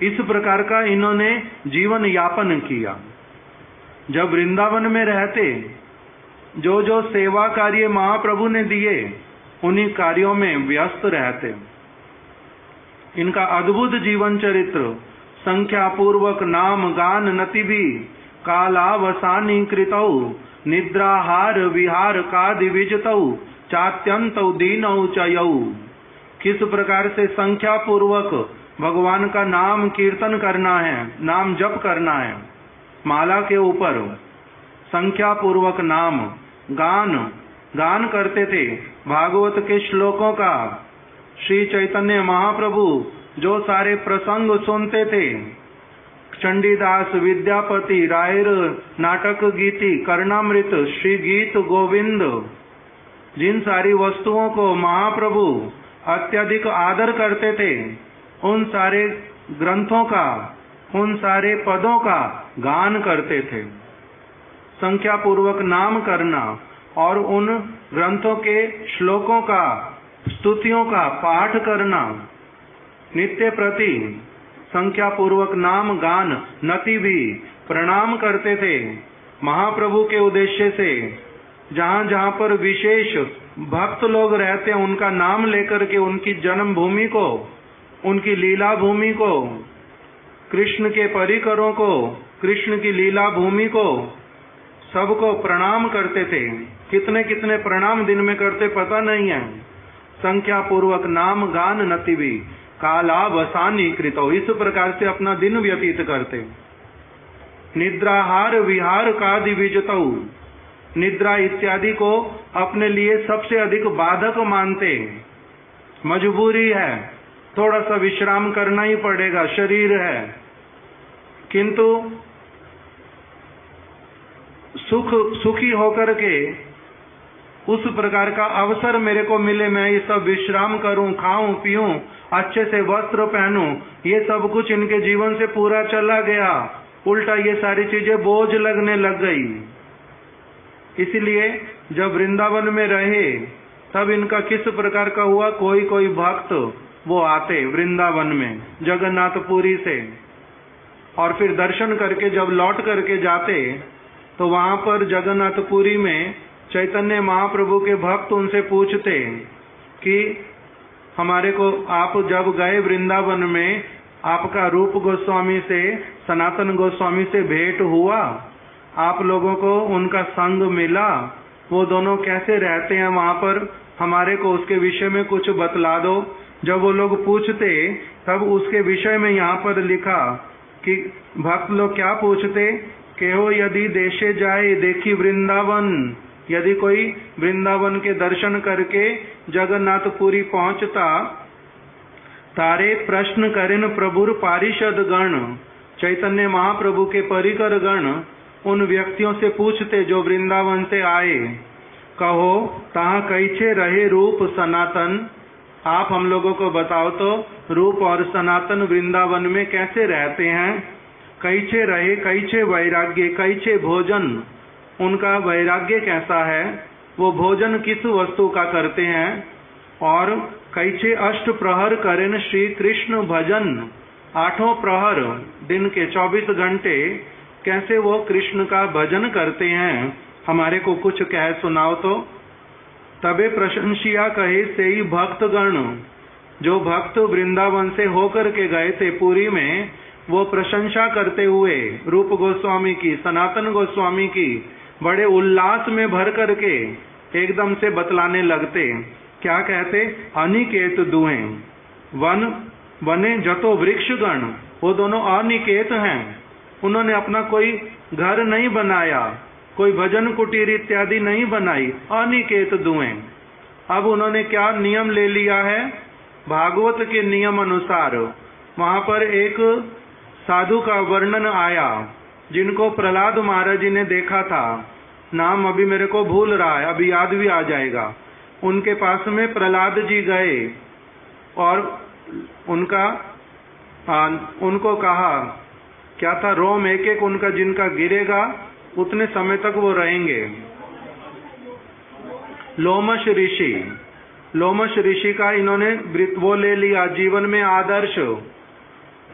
इस प्रकार का इन्होंने जीवन यापन किया। जब वृंदावन में रहते, जो जो सेवा कार्य महाप्रभु ने दिए उन्हीं कार्यों में व्यस्त रहते। इनका अद्भुत जीवन चरित्र संख्या पूर्वक नाम गान नतिभि कालावसानी कृतौ निद्राहार विहार कादि विजतौ चात्यंतौ दीनौ चयौ। किस प्रकार से संख्या पूर्वक भगवान का नाम कीर्तन करना है, नाम जप करना है, माला के ऊपर संख्या पूर्वक नाम गान करते थे, भागवत के श्लोकों का। श्री चैतन्य महाप्रभु जो सारे प्रसंग सुनते थे, चंडीदास, विद्यापति, रायर, नाटक गीति, कर्णामृत, श्री गीत गोविंद, जिन सारी वस्तुओं को महाप्रभु अत्यधिक आदर करते थे, उन सारे ग्रंथों का, उन सारे पदों का गान करते थे। संख्या पूर्वक नाम करना और उन ग्रंथों के श्लोकों का, स्तुतियों का पाठ करना, नित्य प्रति संख्या पूर्वक नाम गान नति भी प्रणाम करते थे महाप्रभु के उद्देश्य से। जहाँ जहाँ पर विशेष भक्त लोग रहते हैं, उनका नाम लेकर के उनकी जन्म भूमि को, उनकी लीला भूमि को, कृष्ण के परिकरों को, कृष्ण की लीला भूमि को, सबको प्रणाम करते थे। कितने कितने प्रणाम दिन में करते पता नहीं है। संख्या पूर्वक नाम गान नतिभि कालावसानी कृतौ, इस प्रकार से अपना दिन व्यतीत करते। निद्राहार विहार कादि विजतौ, निद्रा इत्यादि को अपने लिए सबसे अधिक बाधक मानते। मजबूरी है, थोड़ा सा विश्राम करना ही पड़ेगा, शरीर है, किंतु सुखी होकर के उस प्रकार का अवसर मेरे को मिले, मैं ये सब विश्राम करूं, खाऊं पीऊं, अच्छे से वस्त्र पहनूं, ये सब कुछ इनके जीवन से पूरा चला गया। उल्टा ये सारी चीजें बोझ लगने लग गई। इसलिए जब वृंदावन में रहे तब इनका किस प्रकार का हुआ, कोई कोई भक्त वो आते वृंदावन में जगन्नाथपुरी से, और फिर दर्शन करके जब लौट करके जाते तो वहां पर जगन्नाथपुरी में चैतन्य महाप्रभु के भक्त उनसे पूछते कि हमारे को आप जब गए वृंदावन में, आपका रूप गोस्वामी से, सनातन गोस्वामी से भेंट हुआ, आप लोगों को उनका संग मिला, वो दोनों कैसे रहते हैं वहां पर, हमारे को उसके विषय में कुछ बतला दो। जब वो लोग पूछते तब उसके विषय में यहाँ पर लिखा कि भक्त लोग क्या पूछते, केहो यदि देशे जाए देखी वृंदावन, यदि कोई वृंदावन के दर्शन करके जगन्नाथपुरी पहुंचता, तारे प्रश्न करेन प्रभुर पारिषद गण, चैतन्य महाप्रभु के परिकर गण उन व्यक्तियों से पूछते जो वृंदावन से आए, कहो तहाँ कैसे रहे रूप सनातन, आप हम लोगों को बताओ तो रूप और सनातन वृंदावन में कैसे रहते हैं, कैसे रहे, कैसे वैराग्य, कैसे भोजन, उनका वैराग्य कैसा है, वो भोजन किस वस्तु का करते हैं, और कैसे अष्ट प्रहर करें श्री कृष्ण भजन, आठों प्रहर दिन के 24 घंटे कैसे वो कृष्ण का भजन करते हैं, हमारे को कुछ कह सुनाओ तो। तबे प्रशंसिया कहे से ही भक्तगण, जो भक्त वृंदावन से होकर के गए थे पुरी में, वो प्रशंसा करते हुए रूप गोस्वामी की, सनातन गोस्वामी की, बड़े उल्लास में भर करके एकदम से बतलाने लगते। क्या कहते? अनिकेत दुए वन वने जतो वृक्षगण, वो दोनों अनिकेत हैं। उन्होंने अपना कोई घर नहीं बनाया, कोई भजन कुटीर इत्यादि नहीं बनाई, अनिकेत दुए। अब उन्होंने क्या नियम ले लिया है? भागवत के नियम अनुसार वहां पर एक साधु का वर्णन आया जिनको प्रहलाद महाराज जी ने देखा था। नाम अभी मेरे को भूल रहा है, अभी याद भी आ जाएगा। उनके पास में प्रहलाद जी गए और उनको कहा, क्या था? रोम एक एक उनका जिनका गिरेगा उतने समय तक वो रहेंगे। लोमश ऋषि, लोमश ऋषि का इन्होंने वो ले लिया जीवन में आदर्श।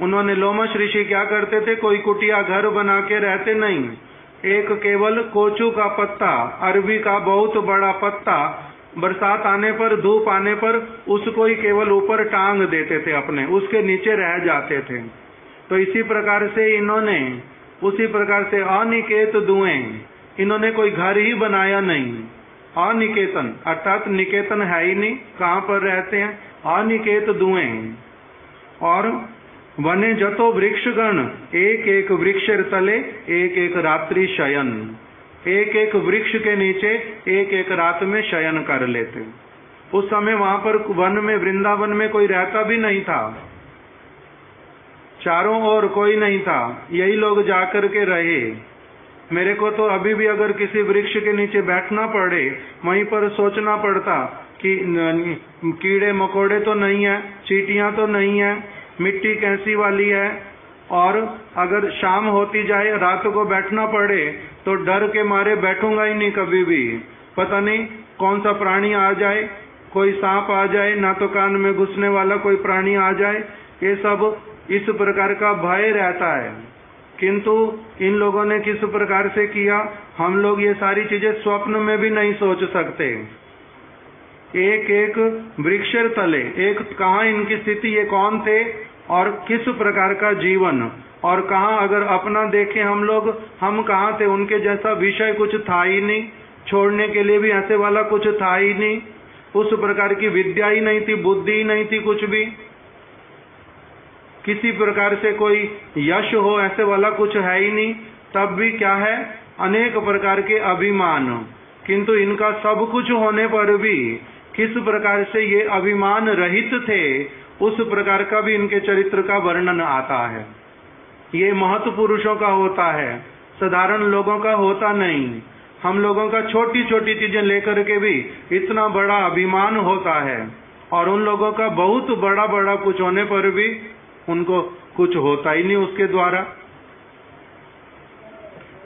उन्होंने लोमश ऋषि क्या करते थे? कोई कुटिया घर बना के रहते नहीं, एक केवल कोचू का पत्ता, अरबी का बहुत बड़ा पत्ता, बरसात आने पर, धूप आने पर उसको ही केवल ऊपर टांग देते थे अपने, उसके नीचे रह जाते थे। तो इसी प्रकार से इन्होंने, उसी प्रकार से अनिकेत दुए, इन्होंने कोई घर ही बनाया नहीं। अनिकेतन अर्थात निकेतन है ही नहीं, कहाँ पर रहते हैं? अनिकेत दुए। और वने जतो वृक्षगण, एक एक वृक्ष तले एक एक रात्रि शयन, एक एक वृक्ष के नीचे एक एक रात में शयन कर लेते। उस समय वहां पर वन में, वृंदावन में कोई रहता भी नहीं था, चारों ओर कोई नहीं था, यही लोग जाकर के रहे। मेरे को तो अभी भी अगर किसी वृक्ष के नीचे बैठना पड़े, वहीं पर सोचना पड़ता कि कीड़े मकोड़े तो नहीं है, चींटियां तो नहीं है, मिट्टी कैसी वाली है। और अगर शाम होती जाए, रात को बैठना पड़े, तो डर के मारे बैठूंगा ही नहीं कभी भी। पता नहीं कौन सा प्राणी आ जाए, कोई सांप आ जाए, ना तो कान में घुसने वाला कोई प्राणी आ जाए, ये सब इस प्रकार का भय रहता है। किंतु इन लोगों ने किस प्रकार से किया, हम लोग ये सारी चीजें स्वप्न में भी नहीं सोच सकते। एक एक वृक्ष तले, एक कहाँ इनकी स्थिति, ये कौन थे और किस प्रकार का जीवन, और कहाँ अगर अपना देखें हम लोग, हम कहाँ थे? उनके जैसा विषय कुछ था ही नहीं, छोड़ने के लिए भी ऐसे वाला कुछ था ही नहीं, उस प्रकार की विद्या ही नहीं थी, बुद्धि ही नहीं थी, कुछ भी किसी प्रकार से कोई यश हो ऐसे वाला कुछ है ही नहीं। तब भी क्या है? अनेक प्रकार के अभिमान। किंतु इनका सब कुछ होने पर भी किस प्रकार से ये अभिमान रहित थे, उस प्रकार का भी इनके चरित्र का वर्णन आता है। ये महत् पुरुषों का होता है, साधारण लोगों का होता नहीं। हम लोगों का छोटी छोटी चीजें लेकर के भी इतना बड़ा अभिमान होता है, और उन लोगों का बहुत बड़ा बड़ा कुछ होने पर भी उनको कुछ होता ही नहीं उसके द्वारा।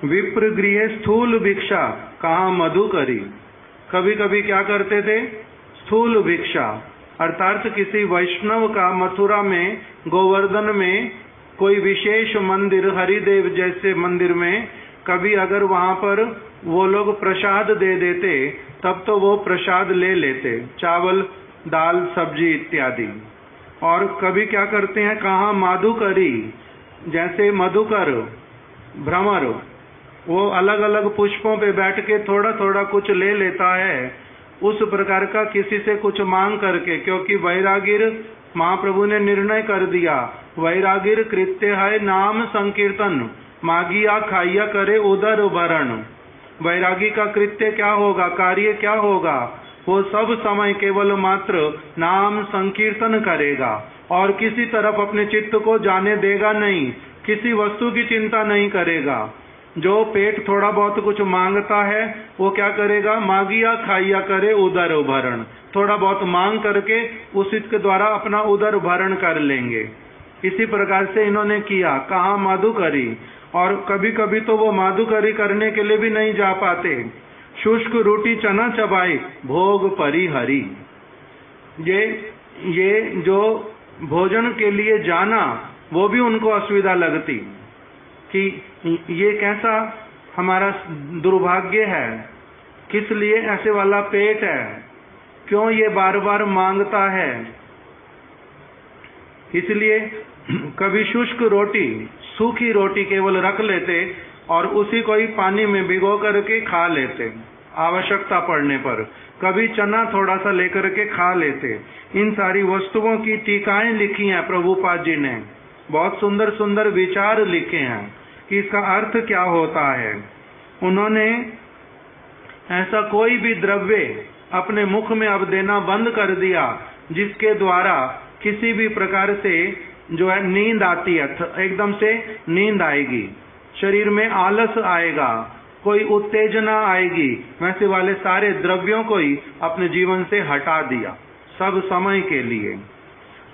विप्र गृह स्थूल भिक्षा, कहाँ मधु करी। कभी कभी क्या करते थे? स्थूल भिक्षा, अर्थात किसी वैष्णव का मथुरा में, गोवर्धन में कोई विशेष मंदिर, हरिदेव जैसे मंदिर में कभी अगर वहां पर वो लोग प्रसाद दे देते, तब तो वो प्रसाद ले लेते, चावल दाल सब्जी इत्यादि। और कभी क्या करते हैं? कहाँ माधुकरी, जैसे मधुकर भ्रमर, वो अलग अलग पुष्पों पे बैठ के थोड़ा थोड़ा कुछ ले लेता है, उस प्रकार का किसी से कुछ मांग करके। क्योंकि वैरागिर, महाप्रभु ने निर्णय कर दिया, वैरागिर कृत्य है नाम संकीर्तन, मागिया खाइया करे उदर भरण। वैरागी का कृत्य क्या होगा, कार्य क्या होगा? वो सब समय केवल मात्र नाम संकीर्तन करेगा और किसी तरफ अपने चित्त को जाने देगा नहीं, किसी वस्तु की चिंता नहीं करेगा। जो पेट थोड़ा बहुत कुछ मांगता है, वो क्या करेगा? मागिया खाइया करे उदर भरण, थोड़ा बहुत मांग करके उसी के द्वारा अपना उदर भरण कर लेंगे। इसी प्रकार से इन्होंने किया। कहाँ? माधुकरी। और कभी कभी तो वो माधुकरी करने के लिए भी नहीं जा पाते, शुष्क रोटी चना चबाई भोग परिहरी। ये जो भोजन के लिए जाना, वो भी उनको असुविधा लगती कि ये कैसा हमारा दुर्भाग्य है, किस लिए ऐसे वाला पेट है, क्यों ये बार बार मांगता है। इसलिए कभी शुष्क रोटी, सूखी रोटी केवल रख लेते और उसी को ही पानी में भिगो करके खा लेते आवश्यकता पड़ने पर। कभी चना थोड़ा सा लेकर के खा लेते। इन सारी वस्तुओं की टीकाएं लिखी हैं प्रभुपाद जी ने, बहुत सुंदर सुंदर विचार लिखे हैं कि इसका अर्थ क्या होता है। उन्होंने ऐसा कोई भी द्रव्य अपने मुख में अब देना बंद कर दिया जिसके द्वारा किसी भी प्रकार से जो है नींद आती है, एकदम से नींद आएगी, शरीर में आलस आएगा, कोई उत्तेजना आएगी, वैसे वाले सारे द्रव्यों को ही अपने जीवन से हटा दिया सब समय के लिए।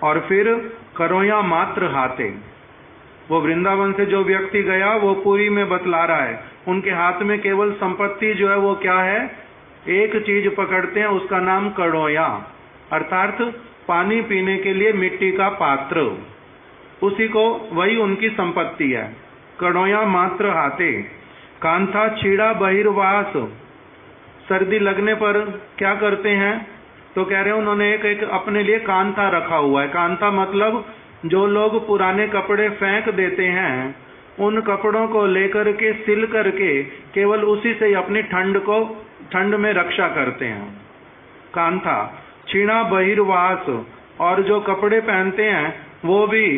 और फिर करोया मात्र हाथे, वो वृंदावन से जो व्यक्ति गया वो पूरी में बतला रहा है, उनके हाथ में केवल संपत्ति जो है वो क्या है, एक चीज पकड़ते हैं, उसका नाम कड़ोया, अर्थात पानी पीने के लिए मिट्टी का पात्र, उसी को वही उनकी संपत्ति है। कड़ोया मात्र हाथे। कांथा छीड़ा बहिर्वास, सर्दी लगने पर क्या करते हैं, तो कह रहे हैं उन्होंने एक अपने लिए कांथा रखा हुआ है। कांथा मतलब जो लोग पुराने कपड़े फेंक देते हैं उन कपड़ों को लेकर के सिल करके केवल उसी से ही अपनी ठंड में रक्षा करते हैं। कांथा छीड़ा बहिर्वास, और जो कपड़े पहनते हैं वो भी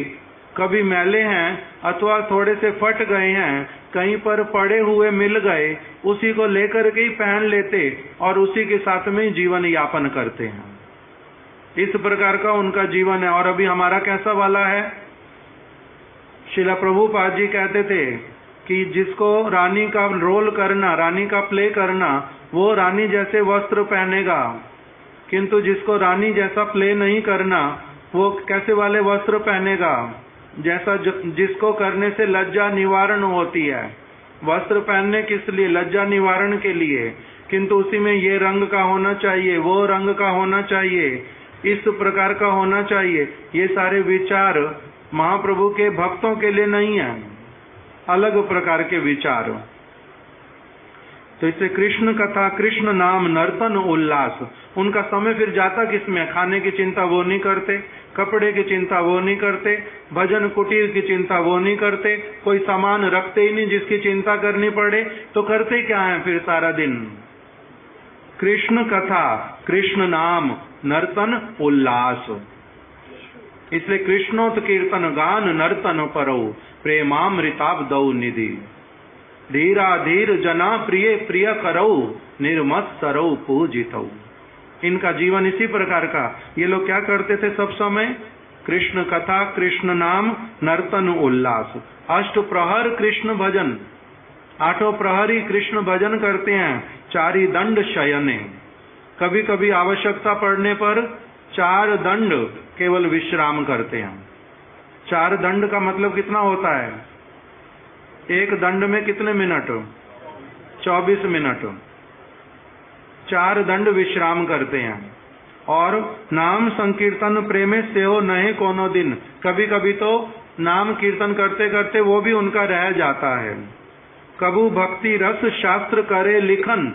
कभी मैले हैं अथवा थोड़े से फट गए हैं, कहीं पर पड़े हुए मिल गए, उसी को लेकर के ही पहन लेते और उसी के साथ में जीवन यापन करते हैं। इस प्रकार का उनका जीवन है। और अभी हमारा कैसा वाला है, श्रीला प्रभुपाद जी कहते थे कि जिसको रानी का रोल करना, रानी का प्ले करना, वो रानी जैसे वस्त्र पहनेगा, किंतु जिसको रानी जैसा प्ले नहीं करना वो कैसे वाले वस्त्र पहनेगा, जैसा जिसको करने से लज्जा निवारण होती है। वस्त्र पहनने किस लिए, लज्जा निवारण के लिए, किंतु उसी में ये रंग का होना चाहिए, वो रंग का होना चाहिए, इस प्रकार का होना चाहिए। ये सारे विचार महाप्रभु के भक्तों के लिए नहीं है, अलग प्रकार के विचार। तो इससे कृष्ण कथा, कृष्ण नाम, नर्तन, उल्लास, उनका समय फिर जाता किसमें, खाने की चिंता वो नहीं करते, कपड़े की चिंता वो नहीं करते, भजन कुटीर की चिंता वो नहीं करते, कोई सामान रखते ही नहीं जिसकी चिंता करनी पड़े, तो करते क्या है फिर सारा दिन, कृष्ण कथा, कृष्ण नाम, नर्तन, उल्लास। इसलिए कृष्णोत कीर्तन गान नर्तन परो, प्रेमामृताब्दौ निधि, धीरा धीर जना प्रिय प्रिय करौ, निर्मत्सरौ पूजितौ। इनका जीवन इसी प्रकार का। ये लोग क्या करते थे सब समय, कृष्ण कथा, कृष्ण नाम, नर्तन, उल्लास। अष्ट प्रहर कृष्ण भजन, आठों प्रहरी कृष्ण भजन करते हैं। चारि दंड शयने, कभी कभी आवश्यकता पड़ने पर 4 दंड केवल विश्राम करते हैं। 4 दंड का मतलब कितना होता है, एक दंड में कितने मिनट, 24 मिनट। 4 दंड विश्राम करते हैं। और नाम संकीर्तन प्रेमे से हो नहीं कोनो दिन, कभी कभी तो नाम कीर्तन करते करते वो भी उनका रह जाता है। कबू भक्ति रस शास्त्र करे लिखन,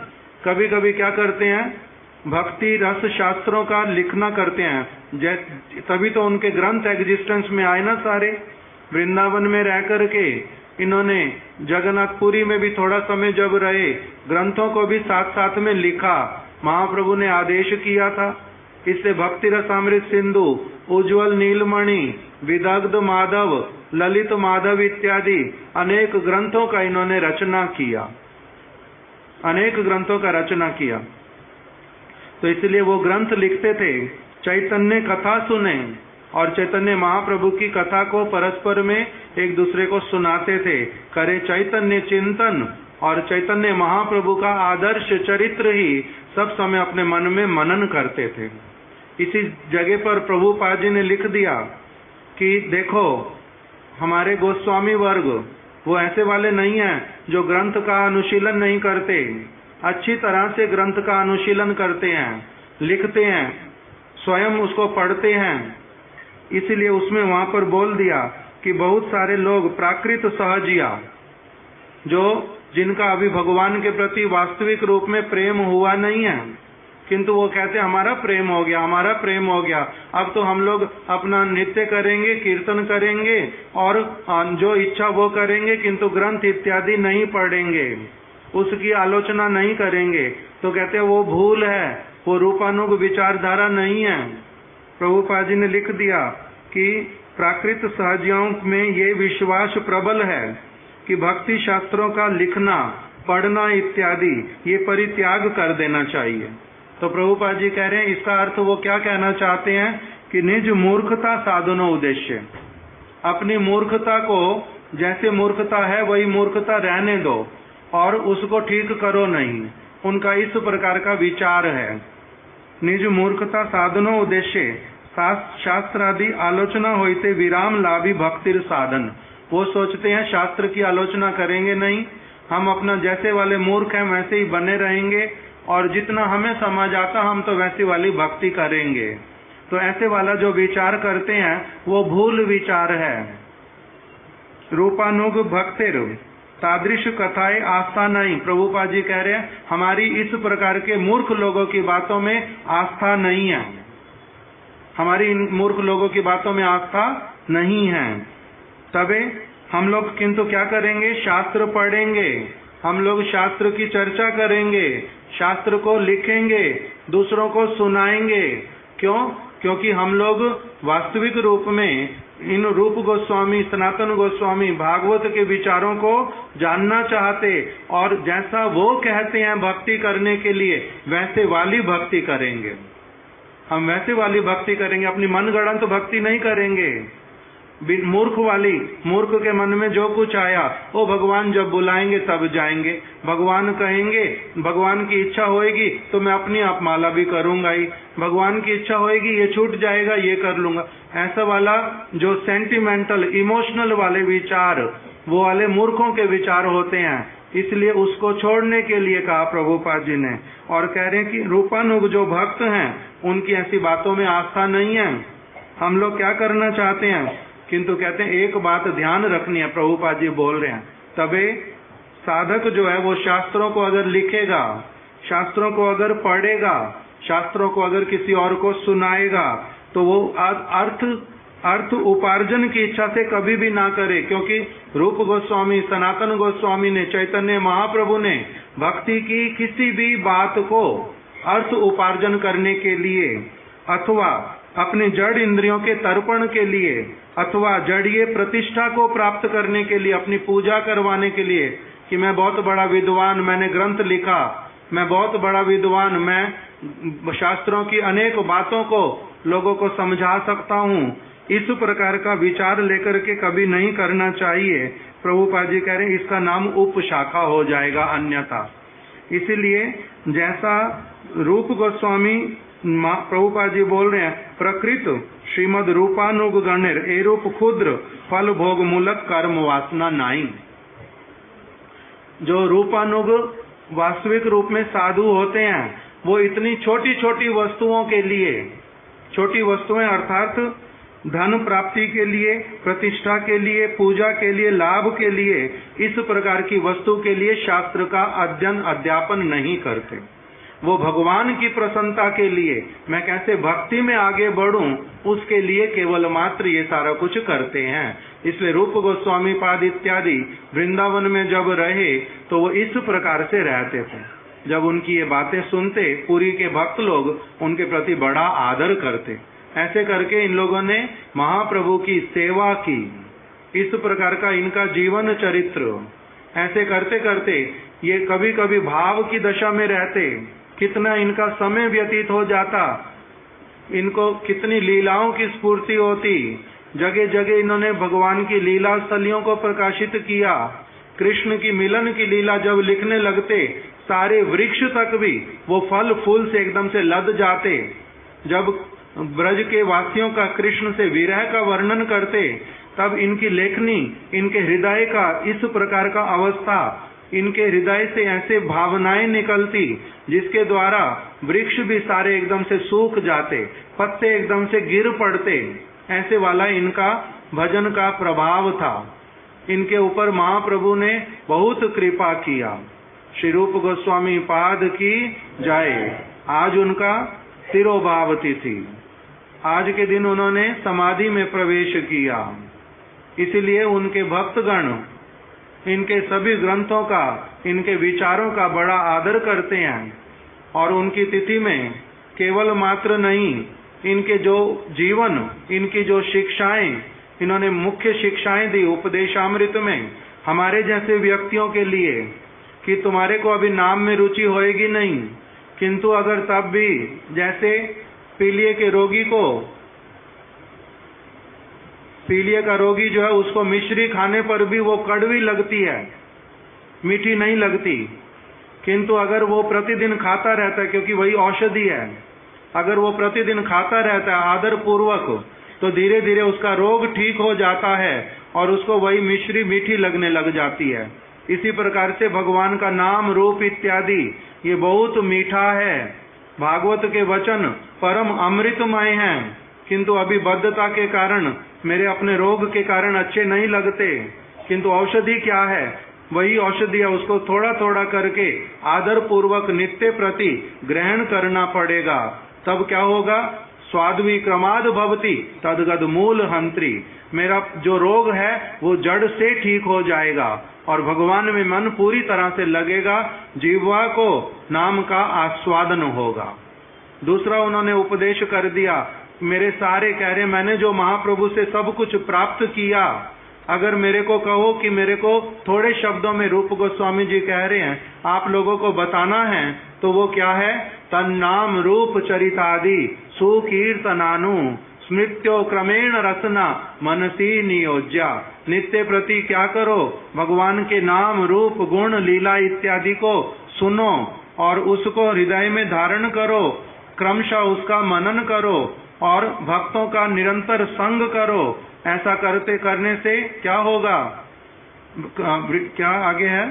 कभी कभी क्या करते हैं, भक्ति रस शास्त्रों का लिखना करते हैं। तभी तो उनके ग्रंथ एग्जिस्टेंस में आए ना सारे। वृंदावन में रह करके इन्होंने जगन्नाथपुरी में भी थोड़ा समय जब रहे, ग्रंथों को भी साथ साथ में लिखा, महाप्रभु ने आदेश किया था। इससे भक्ति रसामृत सिंधु, उज्ज्वल नीलमणि, विदग्ध माधव, ललित माधव इत्यादि अनेक ग्रंथों का इन्होंने रचना किया, अनेक ग्रंथों का रचना किया। तो इसलिए वो ग्रंथ लिखते थे। चैतन्य कथा सुने, और चैतन्य महाप्रभु की कथा को परस्पर में एक दूसरे को सुनाते थे। करे चैतन्य चिंतन, और चैतन्य महाप्रभु का आदर्श चरित्र ही सब समय अपने मन में मनन करते थे। इसी जगह पर प्रभुपाद जी ने लिख दिया कि देखो हमारे गोस्वामी वर्ग वो ऐसे वाले नहीं हैं जो ग्रंथ का अनुशीलन नहीं करते, अच्छी तरह से ग्रंथ का अनुशीलन करते हैं, लिखते हैं, स्वयं उसको पढ़ते हैं। इसलिए उसमें वहां पर बोल दिया कि बहुत सारे लोग प्राकृत सहजिया, जो जिनका अभी भगवान के प्रति वास्तविक रूप में प्रेम हुआ नहीं है, किंतु वो कहते हमारा प्रेम हो गया, हमारा प्रेम हो गया, अब तो हम लोग अपना नृत्य करेंगे, कीर्तन करेंगे और जो इच्छा वो करेंगे, किंतु ग्रंथ इत्यादि नहीं पढ़ेंगे, उसकी आलोचना नहीं करेंगे। तो कहते हैं वो भूल है, वो रूपानुग विचारधारा नहीं है। प्रभुपाद जी ने लिख दिया कि प्राकृत सहजियों में ये विश्वास प्रबल है कि भक्ति शास्त्रों का लिखना, पढ़ना इत्यादि ये परित्याग कर देना चाहिए। तो प्रभुपाद जी कह रहे हैं इसका अर्थ वो क्या कहना चाहते हैं कि निज मूर्खता साधनो उद्देश्य, अपनी मूर्खता को, जैसे मूर्खता है वही मूर्खता रहने दो और उसको ठीक करो नहीं, उनका इस प्रकार का विचार है। निज मूर्खता साधनो उद्देश्य शास्त्र आदि आलोचना होते विराम लाभी भक्तिर साधन। वो सोचते हैं शास्त्र की आलोचना करेंगे नहीं, हम अपना जैसे वाले मूर्ख हैं वैसे ही बने रहेंगे और जितना हमें समझ आता हम तो वैसी वाली भक्ति करेंगे। तो ऐसे वाला जो विचार करते हैं वो भूल विचार है। रूपानुग भक्तिर तादृश कथाएं आस्था नहीं। प्रभुपाद जी कह रहे हैं हमारी इस प्रकार के मूर्ख लोगों की बातों में आस्था नहीं है, हमारी इन मूर्ख लोगों की बातों में आस्था नहीं है। तबे हम लोग किंतु क्या करेंगे, शास्त्र पढ़ेंगे, हम लोग शास्त्र की चर्चा करेंगे, शास्त्र को लिखेंगे, दूसरों को सुनाएंगे। क्यों? क्योंकि हम लोग वास्तविक रूप में इन रूप गोस्वामी, सनातन गोस्वामी, भागवत के विचारों को जानना चाहते और जैसा वो कहते हैं भक्ति करने के लिए वैसे वाली भक्ति करेंगे। हम वैसे वाली भक्ति करेंगे, अपनी मनगढ़ंत भक्ति नहीं करेंगे। मूर्ख वाली, मूर्ख के मन में जो कुछ आया वो भगवान जब बुलाएंगे तब जाएंगे, भगवान कहेंगे, भगवान की इच्छा होएगी तो मैं अपनी आप माला भी करूंगा ही, भगवान की इच्छा होएगी ये छूट जाएगा ये कर लूंगा। ऐसा वाला जो सेंटिमेंटल इमोशनल वाले विचार, वो वाले मूर्खों के विचार होते हैं। इसलिए उसको छोड़ने के लिए कहा प्रभुपाद जी ने, और कह रहे हैं कि रूपानुग जो भक्त हैं उनकी ऐसी बातों में आस्था नहीं है। हम लोग क्या करना चाहते हैं, किंतु कहते हैं एक बात ध्यान रखनी है, प्रभुपाद जी बोल रहे हैं, तबे साधक जो है वो शास्त्रों को अगर लिखेगा, शास्त्रों को अगर पढ़ेगा, शास्त्रों को अगर किसी और को सुनाएगा तो वो अर्थ उपार्जन की इच्छा से कभी भी ना करे। क्योंकि रूप गोस्वामी, सनातन गोस्वामी ने, चैतन्य महाप्रभु ने भक्ति की किसी भी बात को अर्थ उपार्जन करने के लिए अथवा अपने जड़ इंद्रियों के तर्पण के लिए अथवा जड़ीय प्रतिष्ठा को प्राप्त करने के लिए, अपनी पूजा करवाने के लिए कि मैं बहुत बड़ा विद्वान, मैंने ग्रंथ लिखा, मैं बहुत बड़ा विद्वान, मैं शास्त्रों की अनेक बातों को लोगों को समझा सकता हूँ, इस प्रकार का विचार लेकर के कभी नहीं करना चाहिए। प्रभुपाद जी कह रहे हैं इसका नाम उपशाखा हो जाएगा अन्यथा। इसीलिए जैसा रूप गोस्वामी प्रभुपाद जी बोल रहे हैं, प्रकृत श्रीमद रूपानुग गणिर ए रूप क्षुद्र फल भोग मूलक कर्म वासना नाई। जो रूपानुग वास्तविक रूप में साधु होते हैं वो इतनी छोटी छोटी वस्तुओं के लिए, छोटी वस्तुएं अर्थात धन प्राप्ति के लिए, प्रतिष्ठा के लिए, पूजा के लिए, लाभ के लिए, इस प्रकार की वस्तु के लिए शास्त्र का अध्ययन अध्यापन नहीं करते। वो भगवान की प्रसन्नता के लिए, मैं कैसे भक्ति में आगे बढ़ूं, उसके लिए केवल मात्र ये सारा कुछ करते हैं। इसलिए रूप गोस्वामी पाद इत्यादि वृंदावन में जब रहे तो वो इस प्रकार से रहते थे। जब उनकी ये बातें सुनते, पुरी के भक्त लोग उनके प्रति बड़ा आदर करते। ऐसे करके इन लोगों ने महाप्रभु की सेवा की। इस प्रकार का इनका जीवन चरित्र, ऐसे करते करते ये कभी कभी भाव की दशा में रहते, कितना इनका समय व्यतीत हो जाता, इनको कितनी लीलाओं की स्फूर्ति होती। जगह जगह इन्होंने भगवान की लीला स्थलियों को प्रकाशित किया। कृष्ण की मिलन की लीला जब लिखने लगते, सारे वृक्ष तक भी वो फल फूल से एकदम से लद जाते। जब ब्रज के वासियों का कृष्ण से विरह का वर्णन करते, तब इनकी लेखनी, इनके हृदय का इस प्रकार का अवस्था, इनके हृदय से ऐसे भावनाएं निकलती जिसके द्वारा वृक्ष भी सारे एकदम से सूख जाते, पत्ते एकदम से गिर पड़ते। ऐसे वाला इनका भजन का प्रभाव था। इनके ऊपर महाप्रभु ने बहुत कृपा किया। श्री रूप गोस्वामी पाद की जय। आज उनका तिरोभाव तिथि, आज के दिन उन्होंने समाधि में प्रवेश किया। इसलिए उनके भक्तगण इनके सभी ग्रंथों का, इनके विचारों का बड़ा आदर करते हैं और उनकी तिथि में केवल मात्र नहीं, इनके जो जीवन, इनकी जो शिक्षाएं, इन्होंने मुख्य शिक्षाएं दी उपदेशामृत में हमारे जैसे व्यक्तियों के लिए कि तुम्हारे को अभी नाम में रुचि होएगी नहीं, किंतु अगर तब भी जैसे पीलिए के रोगी को, पीलिए का रोगी जो है उसको मिश्री खाने पर भी वो कड़वी लगती है, मीठी नहीं लगती, किंतु अगर वो प्रतिदिन खाता रहता है, क्योंकि वही औषधि है, अगर वो प्रतिदिन खाता रहता है आदर पूर्वक, तो धीरे धीरे उसका रोग ठीक हो जाता है और उसको वही मिश्री मीठी लगने लग जाती है। इसी प्रकार से भगवान का नाम रूप इत्यादि ये बहुत मीठा है। भागवत के वचन परम अमृतमय हैं, किंतु अभी बद्धता के कारण, मेरे अपने रोग के कारण अच्छे नहीं लगते, किंतु औषधि क्या है, वही औषधि है, उसको थोड़ा थोड़ा करके आदर पूर्वक नित्य प्रति ग्रहण करना पड़ेगा। तब क्या होगा? स्वाद्वी क्रमाद भवति तदगद मूल हंत्री, मेरा जो रोग है वो जड़ से ठीक हो जाएगा और भगवान में मन पूरी तरह से लगेगा, जीवा को नाम का आस्वादन होगा। दूसरा उन्होंने उपदेश कर दिया, मेरे सारे कह रहे मैंने जो महाप्रभु से सब कुछ प्राप्त किया, अगर मेरे को कहो कि मेरे को थोड़े शब्दों में रूप गोस्वामी जी कह रहे हैं आप लोगों को बताना है, तो वो क्या है? तन्नाम रूप चरितादि सुकीर्तनानु स्मृत्यो क्रमेण रसना मनसी नियोज्या। नित्य प्रति क्या करो? भगवान के नाम रूप गुण लीला इत्यादि को सुनो और उसको हृदय में धारण करो, क्रमशः उसका मनन करो और भक्तों का निरंतर संग करो। ऐसा करते करने से क्या होगा? क्या आगे है?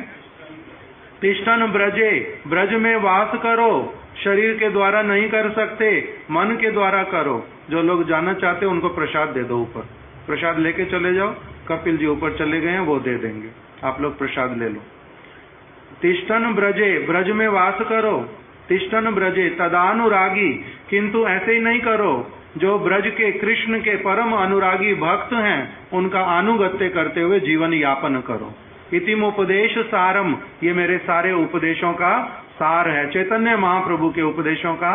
तिष्ठन ब्रजे, ब्रज में वास करो। शरीर के द्वारा नहीं कर सकते, मन के द्वारा करो। जो लोग जाना चाहते हैं उनको प्रसाद दे दो, ऊपर प्रसाद लेके चले जाओ। कपिल जी ऊपर चले गए हैं, वो दे देंगे, आप लोग प्रसाद ले लो। तिष्ठन ब्रजे, ब्रज में वास करो। तिष्ठन ब्रजे तदानुरागी, किंतु ऐसे ही नहीं करो, जो ब्रज के कृष्ण के परम अनुरागी भक्त हैं उनका अनुगत्य करते हुए जीवन यापन करो। इतिमुपदेश सारम, ये मेरे सारे उपदेशों का सार है, चैतन्य महाप्रभु के उपदेशों का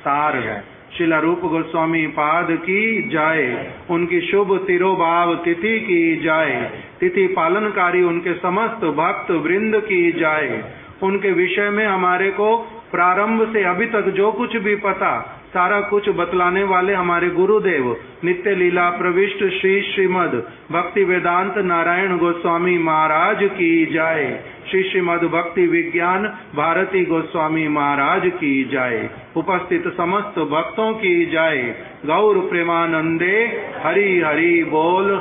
सार है। श्रील रूप गोस्वामी पाद की जाए, उनकी शुभ तिरोभाव तिथि की जाए, तिथि पालनकारी उनके समस्त भक्त वृंद की जाए। उनके विषय में हमारे को प्रारंभ से अभी तक जो कुछ भी पता, सारा कुछ बतलाने वाले हमारे गुरुदेव नित्य लीला प्रविष्ट श्री श्रीमद भक्ति वेदांत नारायण गोस्वामी महाराज की जाए। श्री श्रीमद भक्ति विज्ञान भारती गोस्वामी महाराज की जाए। उपस्थित समस्त भक्तों की जाए। गौर प्रेमानंदे हरि हरि बोल।